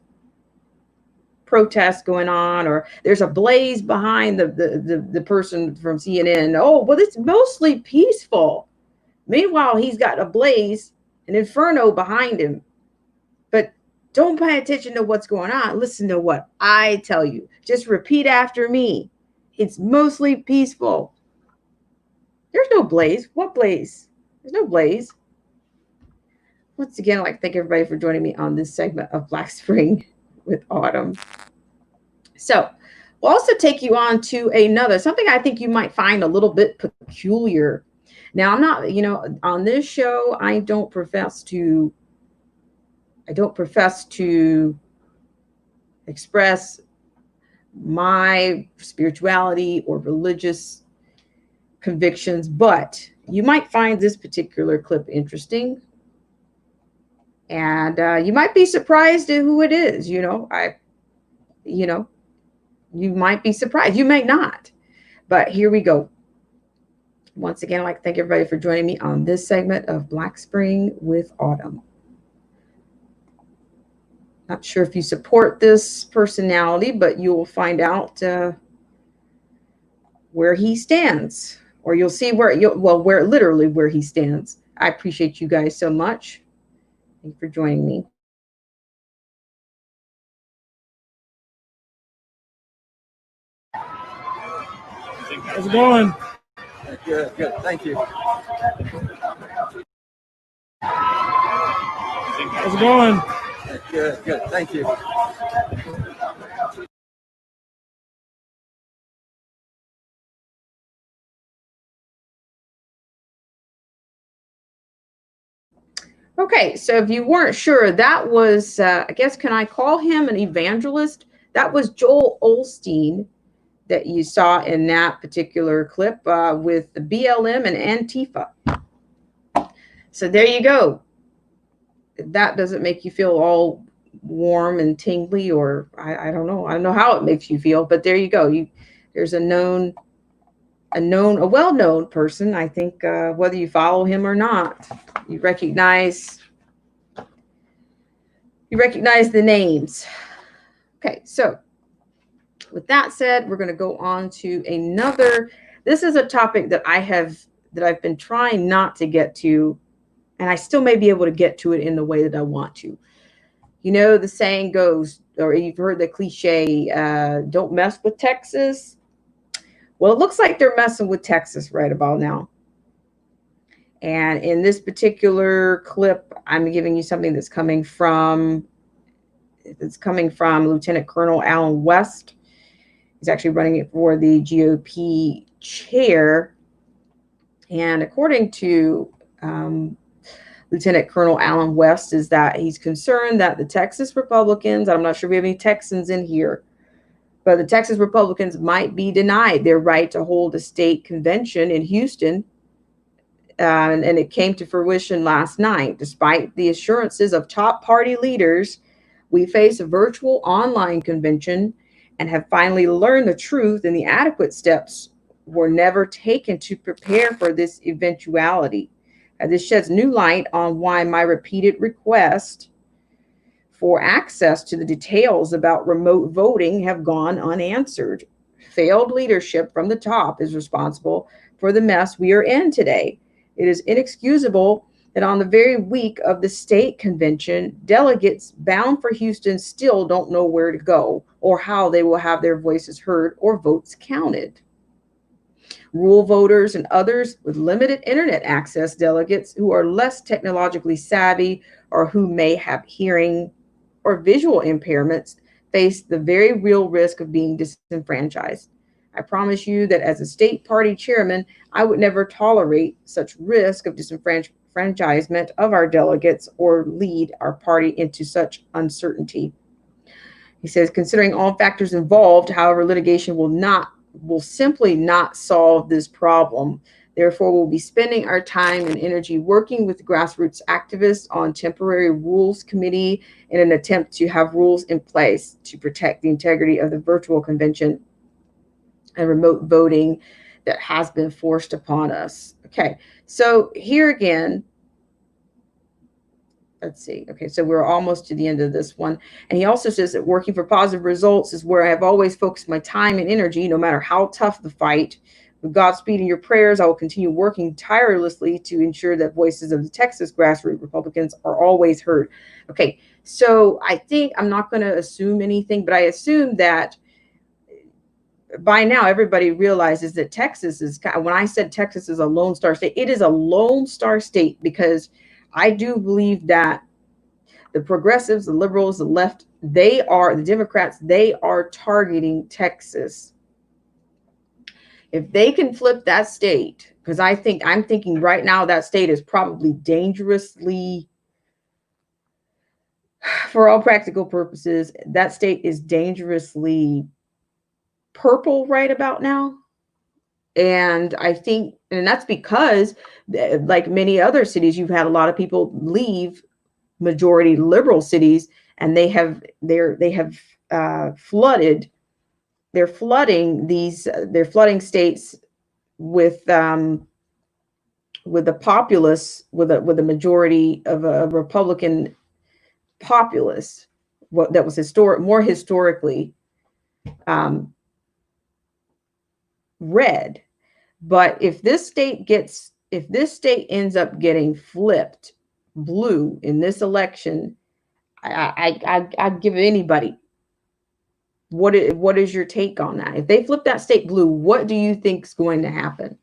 protests going on, or there's a blaze behind the person from CNN. Oh, well, it's mostly peaceful. Meanwhile, he's got a blaze, an inferno behind him. But don't pay attention to what's going on. Listen to what I tell you. Just repeat after me. It's mostly peaceful. There's no blaze. What blaze? There's no blaze. Once again, I'd like to thank everybody for joining me on this segment of Black Spring with Autumn. So we'll also take you on to something I think you might find a little bit peculiar. Now, I'm not, on this show, I don't profess to express my spirituality or religious convictions, but you might find this particular clip interesting. And you might be surprised at who it is. You might be surprised. You may not. But here we go. Once again, I'd like to thank everybody for joining me on this segment of Black Spring with Autumn. Not sure if you support this personality, but you'll find out where he stands, or you'll see where he stands. I appreciate you guys so much. Thank you for joining me.
How's it going? Good, good. Thank you. How's it going? Good, good. Thank you.
Okay, so if you weren't sure, that was, I guess, can I call him an evangelist? That was Joel Osteen that you saw in that particular clip with the BLM and Antifa. So there you go. If that doesn't make you feel all warm and tingly, or I don't know. I don't know how it makes you feel, but there you go. There's a well-known person. I think whether you follow him or not, you recognize the names. Okay, so with that said, we're going to go on to another. This is a topic that I've been trying not to get to, and I still may be able to get to it in the way that I want to. You know, the saying goes, or you've heard the cliche, don't mess with Texas. Well, it looks like they're messing with Texas right about now. And in this particular clip, I'm giving you something that's coming from Lieutenant Colonel Allen West. He's actually running it for the GOP chair. And according to Lieutenant Colonel Allen West, is that he's concerned that the Texas Republicans, I'm not sure we have any Texans in here, but the Texas Republicans might be denied their right to hold a state convention in Houston. And it came to fruition last night. Despite the assurances of top party leaders, we face a virtual online convention and have finally learned the truth, and the adequate steps were never taken to prepare for this eventuality. This sheds new light on why my repeated request for access to the details about remote voting have gone unanswered. Failed leadership from the top is responsible for the mess we are in today. It is inexcusable that on the very week of the state convention, delegates bound for Houston still don't know where to go or how they will have their voices heard or votes counted. Rural voters and others with limited internet access, delegates who are less technologically savvy or who may have hearing or visual impairments face the very real risk of being disenfranchised. I promise you that as a state party chairman, I would never tolerate such risk of disenfranchisement of our delegates or lead our party into such uncertainty. He says, considering all factors involved, however, litigation will simply not solve this problem. Therefore, we'll be spending our time and energy working with grassroots activists on temporary rules committee in an attempt to have rules in place to protect the integrity of the virtual convention and remote voting that has been forced upon us. Okay, so here again, let's see. Okay, so we're almost to the end of this one. And he also says that working for positive results is where I have always focused my time and energy, no matter how tough the fight. With Godspeed in your prayers, I will continue working tirelessly to ensure that voices of the Texas grassroots Republicans are always heard. Okay, so I think I'm not going to assume anything, but I assume that by now everybody realizes that Texas is, when I said Texas is a Lone Star state, it is a Lone Star state because I do believe that the progressives, the liberals, the left, the Democrats, they are targeting Texas. If they can flip that state, because I'm thinking right now that state is probably dangerously, for all practical purposes, that state is dangerously purple right about now. And I think, and that's because, like many other cities, you've had a lot of people leave majority liberal cities, and they have flooded. They're flooding states with the populace, with a majority of a Republican populace, that was more historically red. But if this state ends up getting flipped blue in this election, I'd give anybody. What is your take on that? If they flip that state blue, what do you think is going to happen?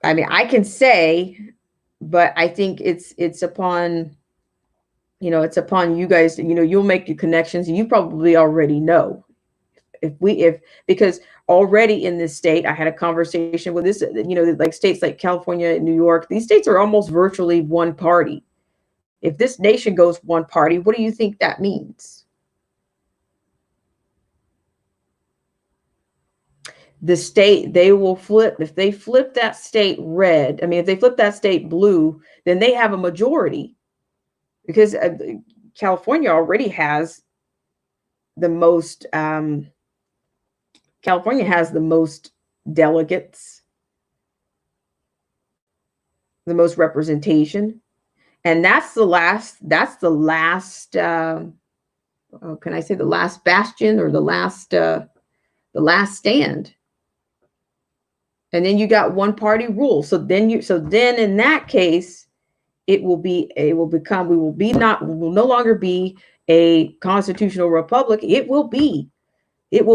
I mean, I can say, but I think it's upon, it's upon you guys. You'll make your connections, and you probably already know. Because already in this state, I had a conversation with this, like states like California and New York, these states are almost virtually one party. If this nation goes one party, what do you think that means? The state, they will flip. If they flip that state red, if they flip that state blue, then they have a majority, because California already has the most, California has the most delegates, the most representation. And that's the last, can I say the last bastion, or the last stand. And then you got one party rule. So then in that case, we will no longer be a constitutional republic. It will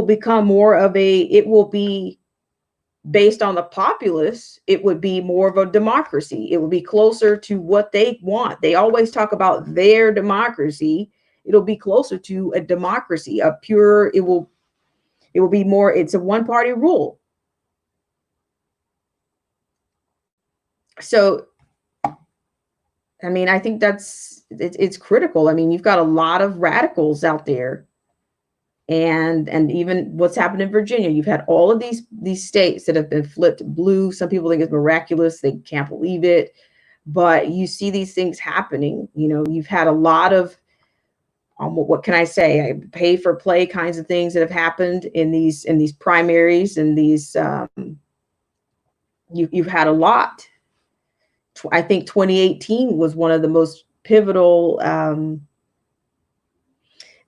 become more of it will be based on the populace. It would be more of a democracy. It will be closer to what they want. They always talk about their democracy. It'll be closer to a democracy, it will be more, it's a one party rule. So, I think it's critical. You've got a lot of radicals out there. And even what's happened in Virginia, you've had all of these states that have been flipped blue. Some people think it's miraculous. They can't believe it. But you see these things happening. You've had a lot of, what can I say, pay for play kinds of things that have happened in these primaries, and these, you've had a lot. I think 2018 was one of the most pivotal.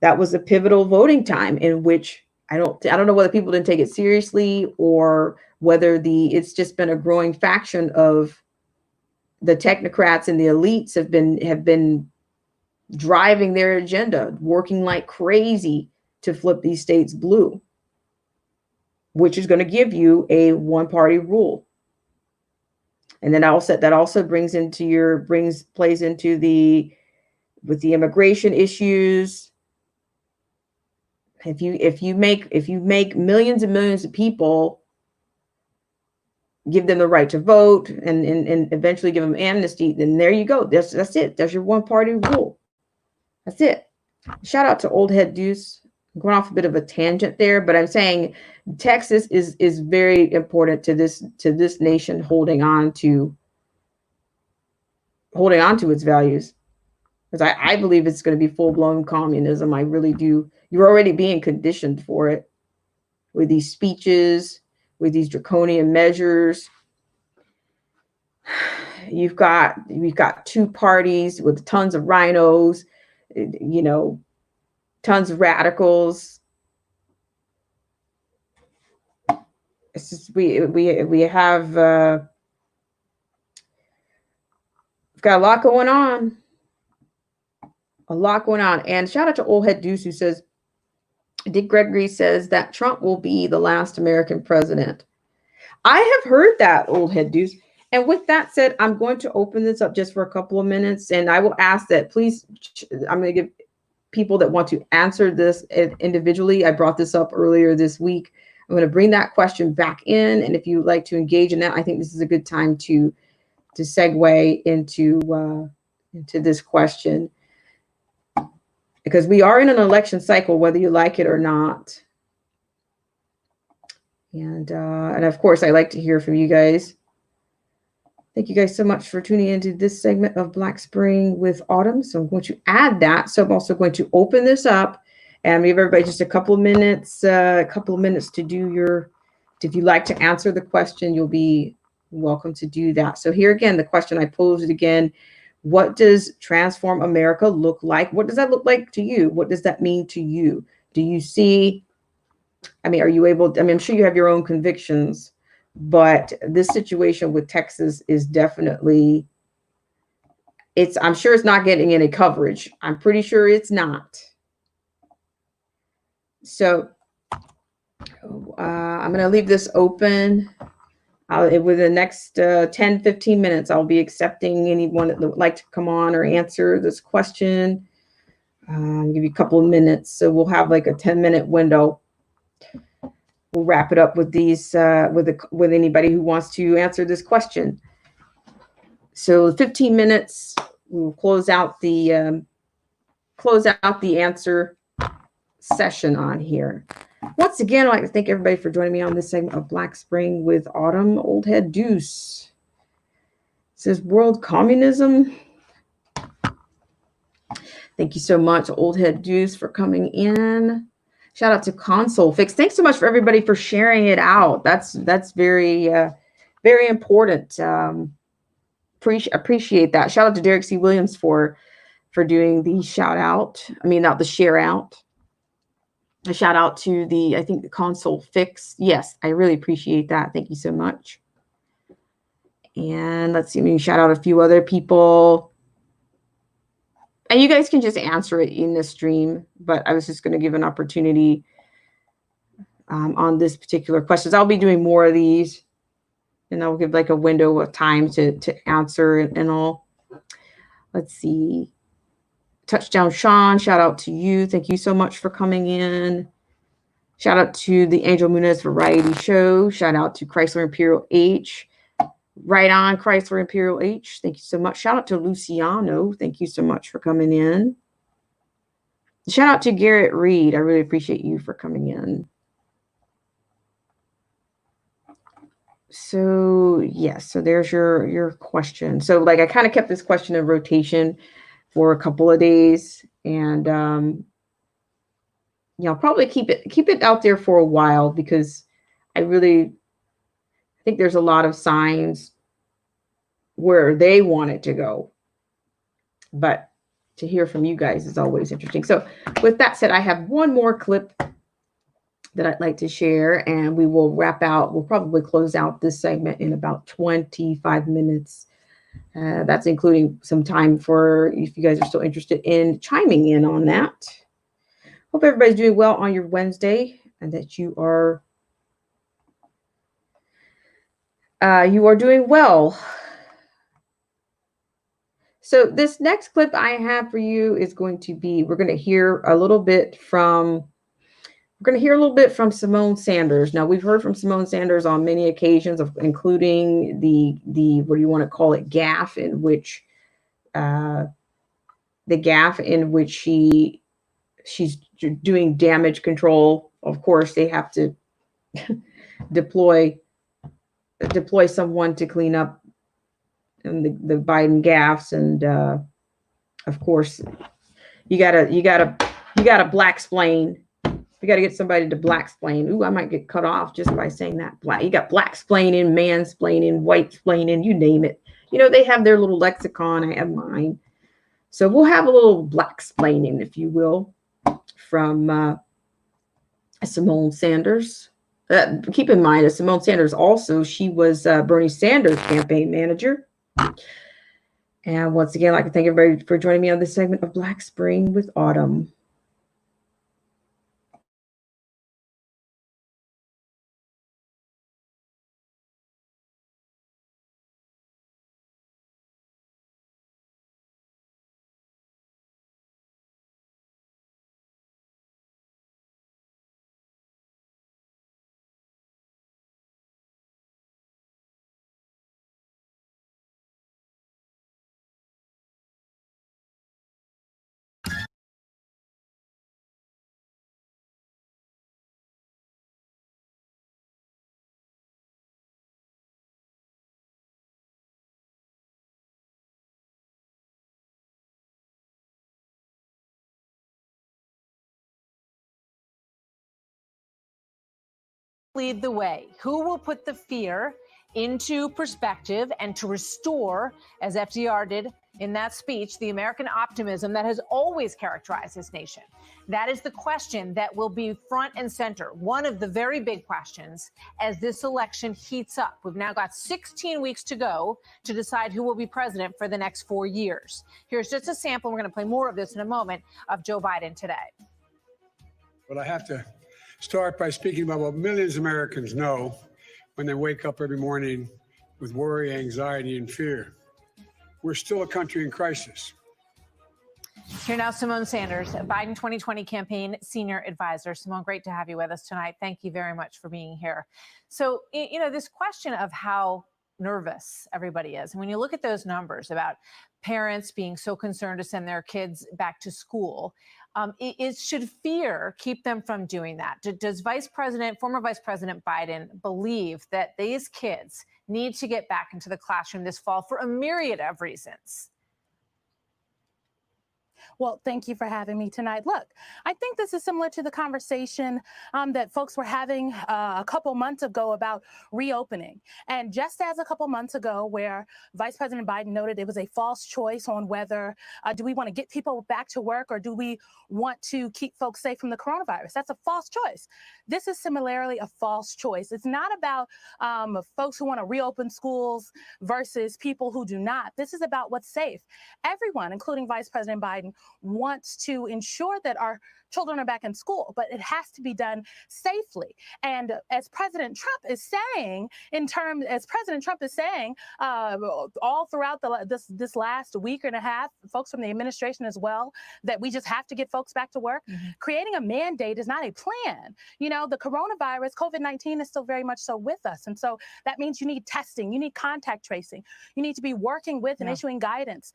That was a pivotal voting time in which I don't know whether people didn't take it seriously or whether it's just been a growing faction of the technocrats and the elites have been driving their agenda, working like crazy to flip these states blue, which is going to give you a one-party rule. And then that also plays into with the immigration issues. If you make millions and millions of people, give them the right to vote and eventually give them amnesty, then there you go. That's it. That's your one-party rule. That's it. Shout out to Old Head Deuce. I'm going off a bit of a tangent there, but I'm saying Texas is very important to this nation holding on to its values. Because I believe it's going to be full-blown communism. I really do. You're already being conditioned for it with these speeches, with these draconian measures. We've got two parties with tons of rhinos, tons of radicals. It's just we have we've got a lot going on. And shout out to Old Head Deuce, who says, Dick Gregory says that Trump will be the last American president. I have heard that, Old Head Deuce. And with that said, I'm going to open this up just for a couple of minutes, and I will ask that please, I'm going to give people that want to answer this individually. I brought this up earlier this week. I'm going to bring that question back in, and if you'd like to engage in that, I think this is a good time to segue into this question, because we are in an election cycle, whether you like it or not. And of course, I like to hear from you guys. Thank you guys so much for tuning into this segment of Black Spring with Autumn. So I'm going to add that. So I'm also going to open this up and give everybody just a couple of minutes to do if you'd like to answer the question, you'll be welcome to do that. So here again, the question I posed again, what does Transform America look like? What does that look like to you? What does that mean to you? Do you see, are you able, I'm sure you have your own convictions, but this situation with Texas is definitely, I'm sure it's not getting any coverage. I'm pretty sure it's not. So I'm going to leave this open. Within the next 10, 15 minutes, I'll be accepting anyone that would like to come on or answer this question. I'll give you a couple of minutes. So we'll have like a 10-minute window. We'll wrap it up with these with anybody who wants to answer this question. So 15 minutes, we'll close out the answer session on here. Once again, I'd like to thank everybody for joining me on this segment of Black Spring with Autumn. Old Head Deuce says world communism. Thank you so much, Old Head Deuce, for coming in. Shout out to Console Fix. Thanks so much for everybody for sharing it out. That's very very important. Appreciate that. Shout out to Derek C. Williams for doing the shout out. Not the share out. A shout out to the Console Fix. Yes, I really appreciate that. Thank you so much. And let's see, maybe shout out a few other people. And you guys can just answer it in the stream, but I was just going to give an opportunity on this particular questions. I'll be doing more of these, and I'll give like a window of time to answer and all. Let's see. Touchdown Sean, shout out to you. Thank you so much for coming in. Shout out to the Angel Munez Variety Show. Shout out to Chrysler Imperial H. Right on, Chrysler Imperial H. Thank you so much. Shout out to Luciano. Thank you so much for coming in. Shout out to Garrett Reed. I really appreciate you for coming in. So yes, so there's your question. So like I kind of kept this question in rotation for a couple of days, and I'll probably keep it out there for a while, because I think there's a lot of signs where they want it to go. But to hear from you guys is always interesting. So with that said, I have one more clip that I'd like to share, and we will wrap out. We'll probably close out this segment in about 25 minutes. That's including some time for if you guys are still interested in chiming in on that. Hope everybody's doing well on your Wednesday and that you are doing well. So this next clip I have for you is going to be, we're going to hear a little bit from Simone Sanders. Now, we've heard from Simone Sanders on many occasions, including the what do you want to call it, gaffe in which she's doing damage control. Of course, they have to deploy someone to clean up the Biden gaffes, and of course, you gotta black-splain. You got to get somebody to black-splain. Ooh, I might get cut off just by saying that. You got black-splaining, man-splaining, white-splaining, you name it. You know, they have their little lexicon. I have mine. So we'll have a little black-splaining, if you will, from Simone Sanders. Keep in mind, Simone Sanders also, she was Bernie Sanders' campaign manager. And once again, I'd like to thank everybody for joining me on this segment of Black Spring with Autumn.
Lead the way? Who will put the fear into perspective and to restore, as FDR did in that speech, the American optimism that has always characterized this nation? That is the question that will be front and center, one of the very big questions as this election heats up. We've now got 16 weeks to go to decide who will be president for the next 4 years. Here's just a sample. We're going to play more of this in a moment of Joe Biden today.
But I have to start by speaking about what millions of Americans know when they wake up every morning with worry, anxiety, and fear. We're still a country in crisis.
Here now, Simone Sanders, Biden 2020 campaign senior advisor. Simone, great to have you with us tonight. Thank you very much for being here. So, you know, this question of how nervous everybody is. And when you look at those numbers about parents being so concerned to send their kids back to school, should fear keep them from doing that? Does former Vice President Biden believe that these kids need to get back into the classroom this fall for a myriad of reasons?
Well, thank you for having me tonight. Look, I think this is similar to the conversation that folks were having a couple months ago about reopening. And just as a couple months ago, where Vice President Biden noted it was a false choice on whether do we want to get people back to work or do we want to keep folks safe from the coronavirus? That's a false choice. This is similarly a false choice. It's not about folks who want to reopen schools versus people who do not. This is about what's safe. Everyone, including Vice President Biden, wants to ensure that our children are back in school, but it has to be done safely. And as President Trump is saying, all throughout this last week and a half, folks from the administration as well, that we just have to get folks back to work. Mm-hmm. Creating a mandate is not a plan. You know, the coronavirus, COVID-19 is still very much so with us. And so that means you need testing, you need contact tracing, you need to be working with and issuing guidance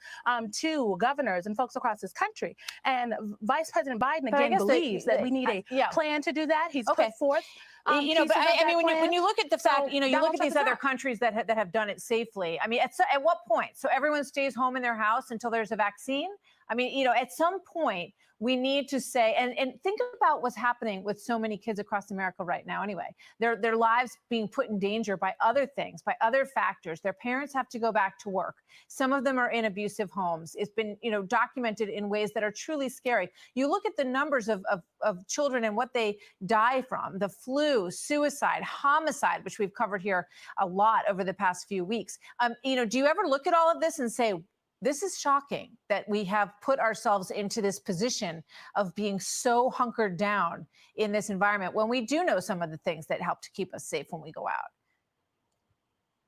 to governors and folks across this country. And Vice President Biden again believes that we need a plan to do that. He's put forth.
You know, but I mean, when you look at the fact, you know, you look at these other countries that have done it safely. I mean, at what point? So everyone stays home in their house until there's a vaccine? I mean, you know, at some point, we need to say, and think about what's happening with so many kids across America right now anyway. Their lives being put in danger by other things, by other factors. Their parents have to go back to work. Some of them are in abusive homes. It's been, you know, documented in ways that are truly scary. You look at the numbers of children and what they die from, the flu, suicide, homicide, which we've covered here a lot over the past few weeks. You know, do you ever look at all of this and say, this is shocking that we have put ourselves into this position of being so hunkered down in this environment when we do know some of the things that help to keep us safe when we go out?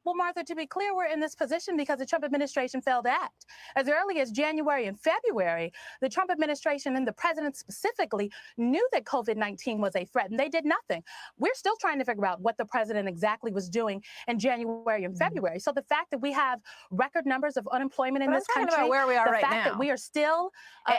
Well, Martha, to be clear, we're in this position because the Trump administration failed to act. As early as January and February, the Trump administration and the president specifically knew that COVID-19 was a threat, and they did nothing. We're still trying to figure out what the president exactly was doing in January and February. So the fact that we have record numbers of unemployment in this country,
about where we are
the
right
fact
now,
that we are still,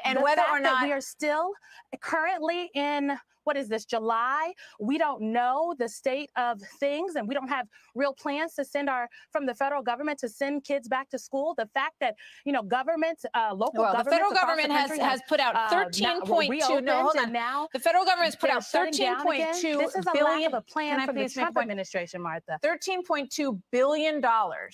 and whether or not
we are still currently in, what is this, July? We don't know the state of things, and we don't have real plans to send from the federal government to send kids back to school. The fact that, you know, governments, local governments,
the federal government has put out 13.2. No, hold on.
Now
the federal government has put out 13.2
This is a
billion.
lack of a plan from the Trump administration, Martha.
$13.2 billion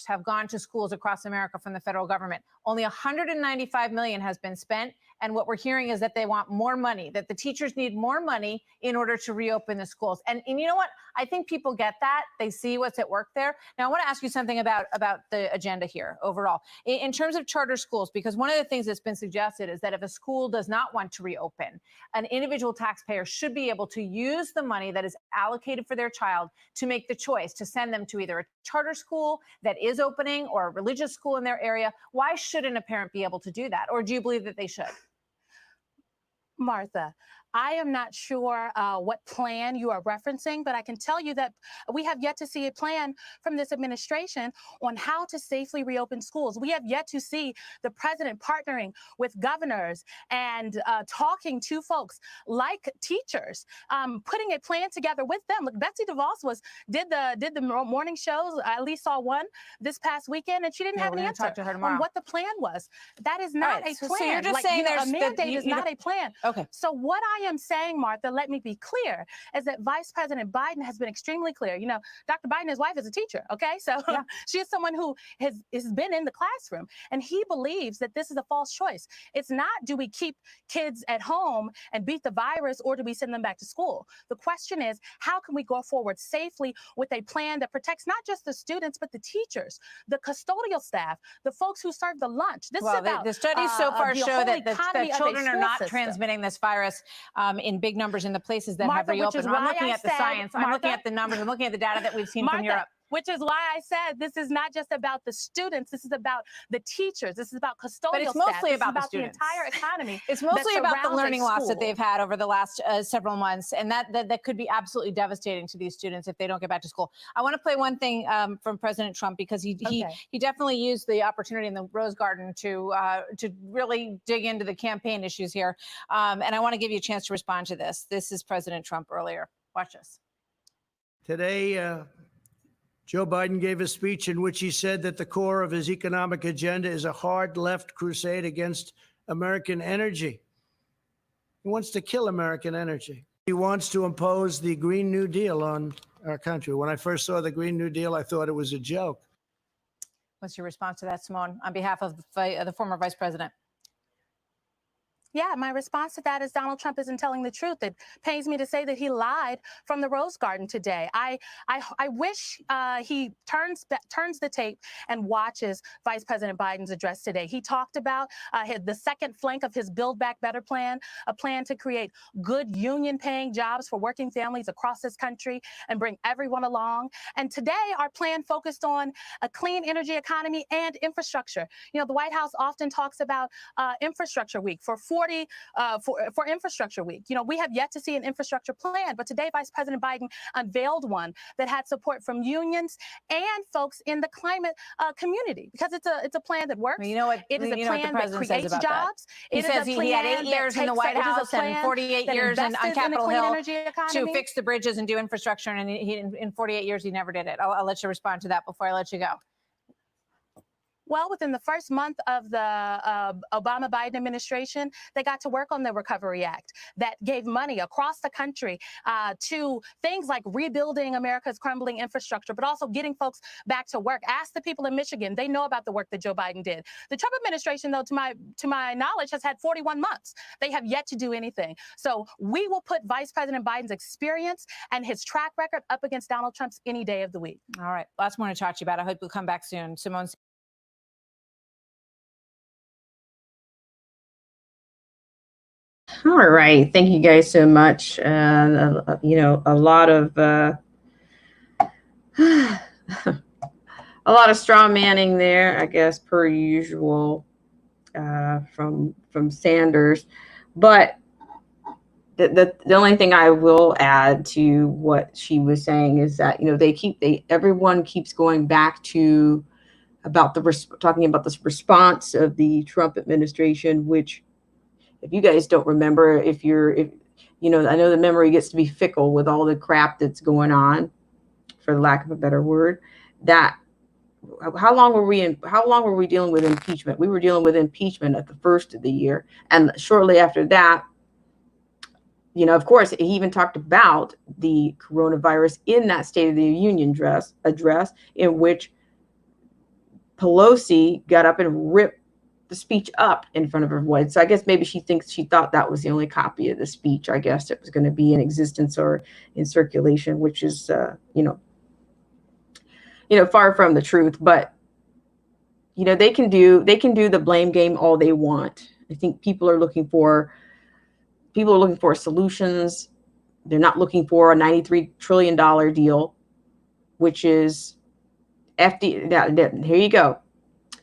have gone to schools across America from the federal government. Only $195 million has been spent. And what we're hearing is that they want more money, that the teachers need more money in order to reopen the schools. And you know what? I think people get that. They see what's at work there. Now, I want to ask you something about the agenda here overall. In terms of charter schools, because one of the things that's been suggested is that if a school does not want to reopen, an individual taxpayer should be able to use the money that is allocated for their child to make the choice to send them to either a charter school that is opening or a religious school in their area. Why shouldn't a parent be able to do that? Or do you believe that they should?
Martha, I am not sure what plan you are referencing, but I can tell you that we have yet to see a plan from this administration on how to safely reopen schools. We have yet to see the president partnering with governors and talking to folks like teachers, putting a plan together with them. Look, Betsy DeVos did the morning shows. I at least saw one this past weekend, and she didn't have an answer on what the plan was. That is not a plan.
So you're just saying
a mandate is not a plan.
Okay.
So what I am saying, Martha, let me be clear, is that Vice President Biden has been extremely clear. You know, Dr. Biden, his wife, is a teacher, okay? So she is someone who has been in the classroom, and he believes that this is a false choice. It's not, do we keep kids at home and beat the virus, or do we send them back to school? The question is, how can we go forward safely with a plan that protects not just the students, but the teachers, the custodial staff, the folks who serve the lunch? This is about
the studies so far show that children are not
system.
transmitting this virus in big numbers in the places that
Martha,
have reopened. I'm looking at the science. I'm looking
Martha,
at the numbers. I'm looking at the data that we've seen from Europe.
Which is why I said this is not just about the students. This is about the teachers. This is about custodial
But it's mostly about the students.
The entire economy.
It's mostly about the learning loss that they've had over the last several months, and that could be absolutely devastating to these students if they don't get back to school. I want to play one thing from President Trump, because he definitely used the opportunity in the Rose Garden to really dig into the campaign issues here, and I want to give you a chance to respond to this. This is President Trump earlier. Watch this.
Today, Joe Biden gave a speech in which he said that the core of his economic agenda is a hard left crusade against American energy. He wants to kill American energy. He wants to impose the Green New Deal on our country. When I first saw the Green New Deal, I thought it was a joke.
What's your response to that, Simone, on behalf of the former vice president?
Yeah, my response to that is Donald Trump isn't telling the truth. It pains me to say that he lied from the Rose Garden today. I wish he turns the tape and watches Vice President Biden's address today. He talked about the second flank of his Build Back Better plan, a plan to create good union-paying jobs for working families across this country and bring everyone along. And today, our plan focused on a clean energy economy and infrastructure. You know, the White House often talks about Infrastructure Week for Infrastructure Week. You know, we have yet to see an infrastructure plan, but today Vice President Biden unveiled one that had support from unions and folks in the climate community, because it's a plan that works.
Well, you know what?
It is a plan that creates jobs.
He says he had 8 years in the White House and 48 years on Capitol Hill to fix the bridges and do infrastructure, and in 48 years he never did it. I'll let you respond to that before I let you go.
Well, within the first month of the Obama-Biden administration, they got to work on the Recovery Act that gave money across the country to things like rebuilding America's crumbling infrastructure, but also getting folks back to work. Ask the people in Michigan. They know about the work that Joe Biden did. The Trump administration, though, to my knowledge, has had 41 months. They have yet to do anything. So we will put Vice President Biden's experience and his track record up against Donald Trump's any day of the week.
All right. Lots more to talk to you about. I hope you'll come back soon. Simone.
All right. Thank you guys so much. A lot of a lot of straw manning there, I guess, per usual, from Sanders. But the only thing I will add to what she was saying is that, everyone keeps going back to talking about this response of the Trump administration, which, if you guys don't remember, I know the memory gets to be fickle with all the crap that's going on, for the lack of a better word. That how long were we dealing with impeachment? We were dealing with impeachment at the first of the year, and shortly after that, of course, he even talked about the coronavirus in that State of the Union address, in which Pelosi got up and ripped the speech up in front of everyone. So I guess maybe she thought that was the only copy of the speech, I guess, it was going to be in existence or in circulation, which is, far from the truth. But, they can do the blame game all they want. I think people are looking for solutions. They're not looking for a $93 trillion deal, which is here you go.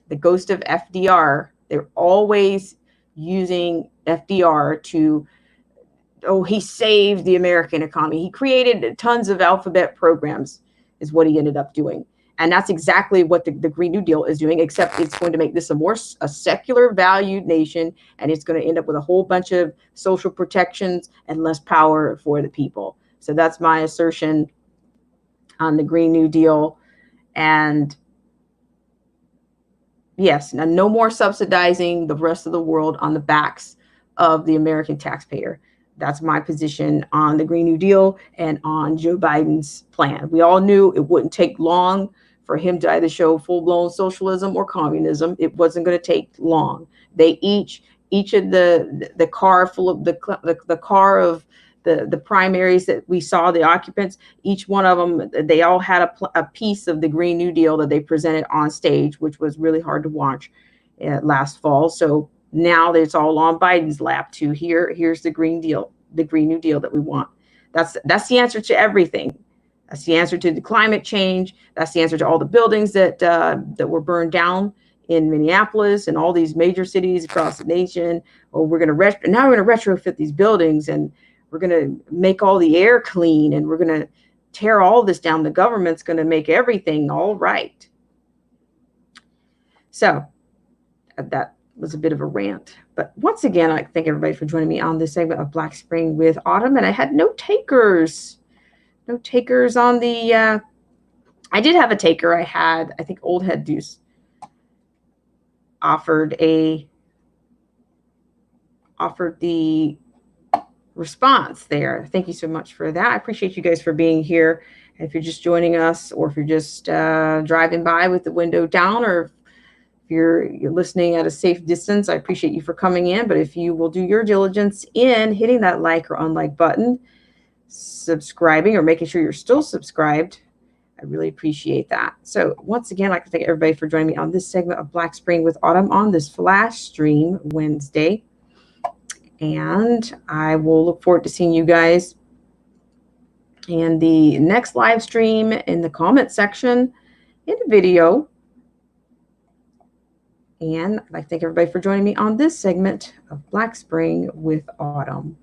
The ghost of FDR. They're always using FDR to, he saved the American economy. He created tons of alphabet programs, is what he ended up doing. And that's exactly what the Green New Deal is doing, except it's going to make this a secular valued nation, and it's going to end up with a whole bunch of social protections and less power for the people. So that's my assertion on the Green New Deal. And yes, no more subsidizing the rest of the world on the backs of the American taxpayer. That's my position on the Green New Deal and on Joe Biden's plan. We all knew it wouldn't take long for him to either show full-blown socialism or communism. It wasn't going to take long. They each of the car full of the car of the primaries that we saw, the occupants, each one of them, they all had a piece of the Green New Deal that they presented on stage, which was really hard to watch last fall. So now that it's all on Biden's lap too, here's the Green Deal, the Green New Deal that we want. That's the answer to everything. That's the answer to the climate change. That's the answer to all the buildings that were burned down in Minneapolis and all these major cities across the nation. Or we're going to retrofit these buildings, and we're going to make all the air clean, and we're going to tear all this down. The government's going to make everything all right. So that was a bit of a rant. But once again, I'd like to thank everybody for joining me on this segment of Black Spring with Autumn. And I had no takers. No takers on the, I did have a taker. I think Old Head Deuce offered the response there. Thank you so much for that. I appreciate you guys for being here. And if you're just joining us, or if you're just driving by with the window down, or if you're listening at a safe distance, I appreciate you for coming in. But if you will do your diligence in hitting that like or unlike button, subscribing, or making sure you're still subscribed, I really appreciate that. So once again, I'd like to thank everybody for joining me on this segment of Black Spring with Autumn on this flash stream Wednesday. And I will look forward to seeing you guys in the next live stream, in the comment section, in the video. And I'd like to thank everybody for joining me on this segment of Black Spring with Autumn.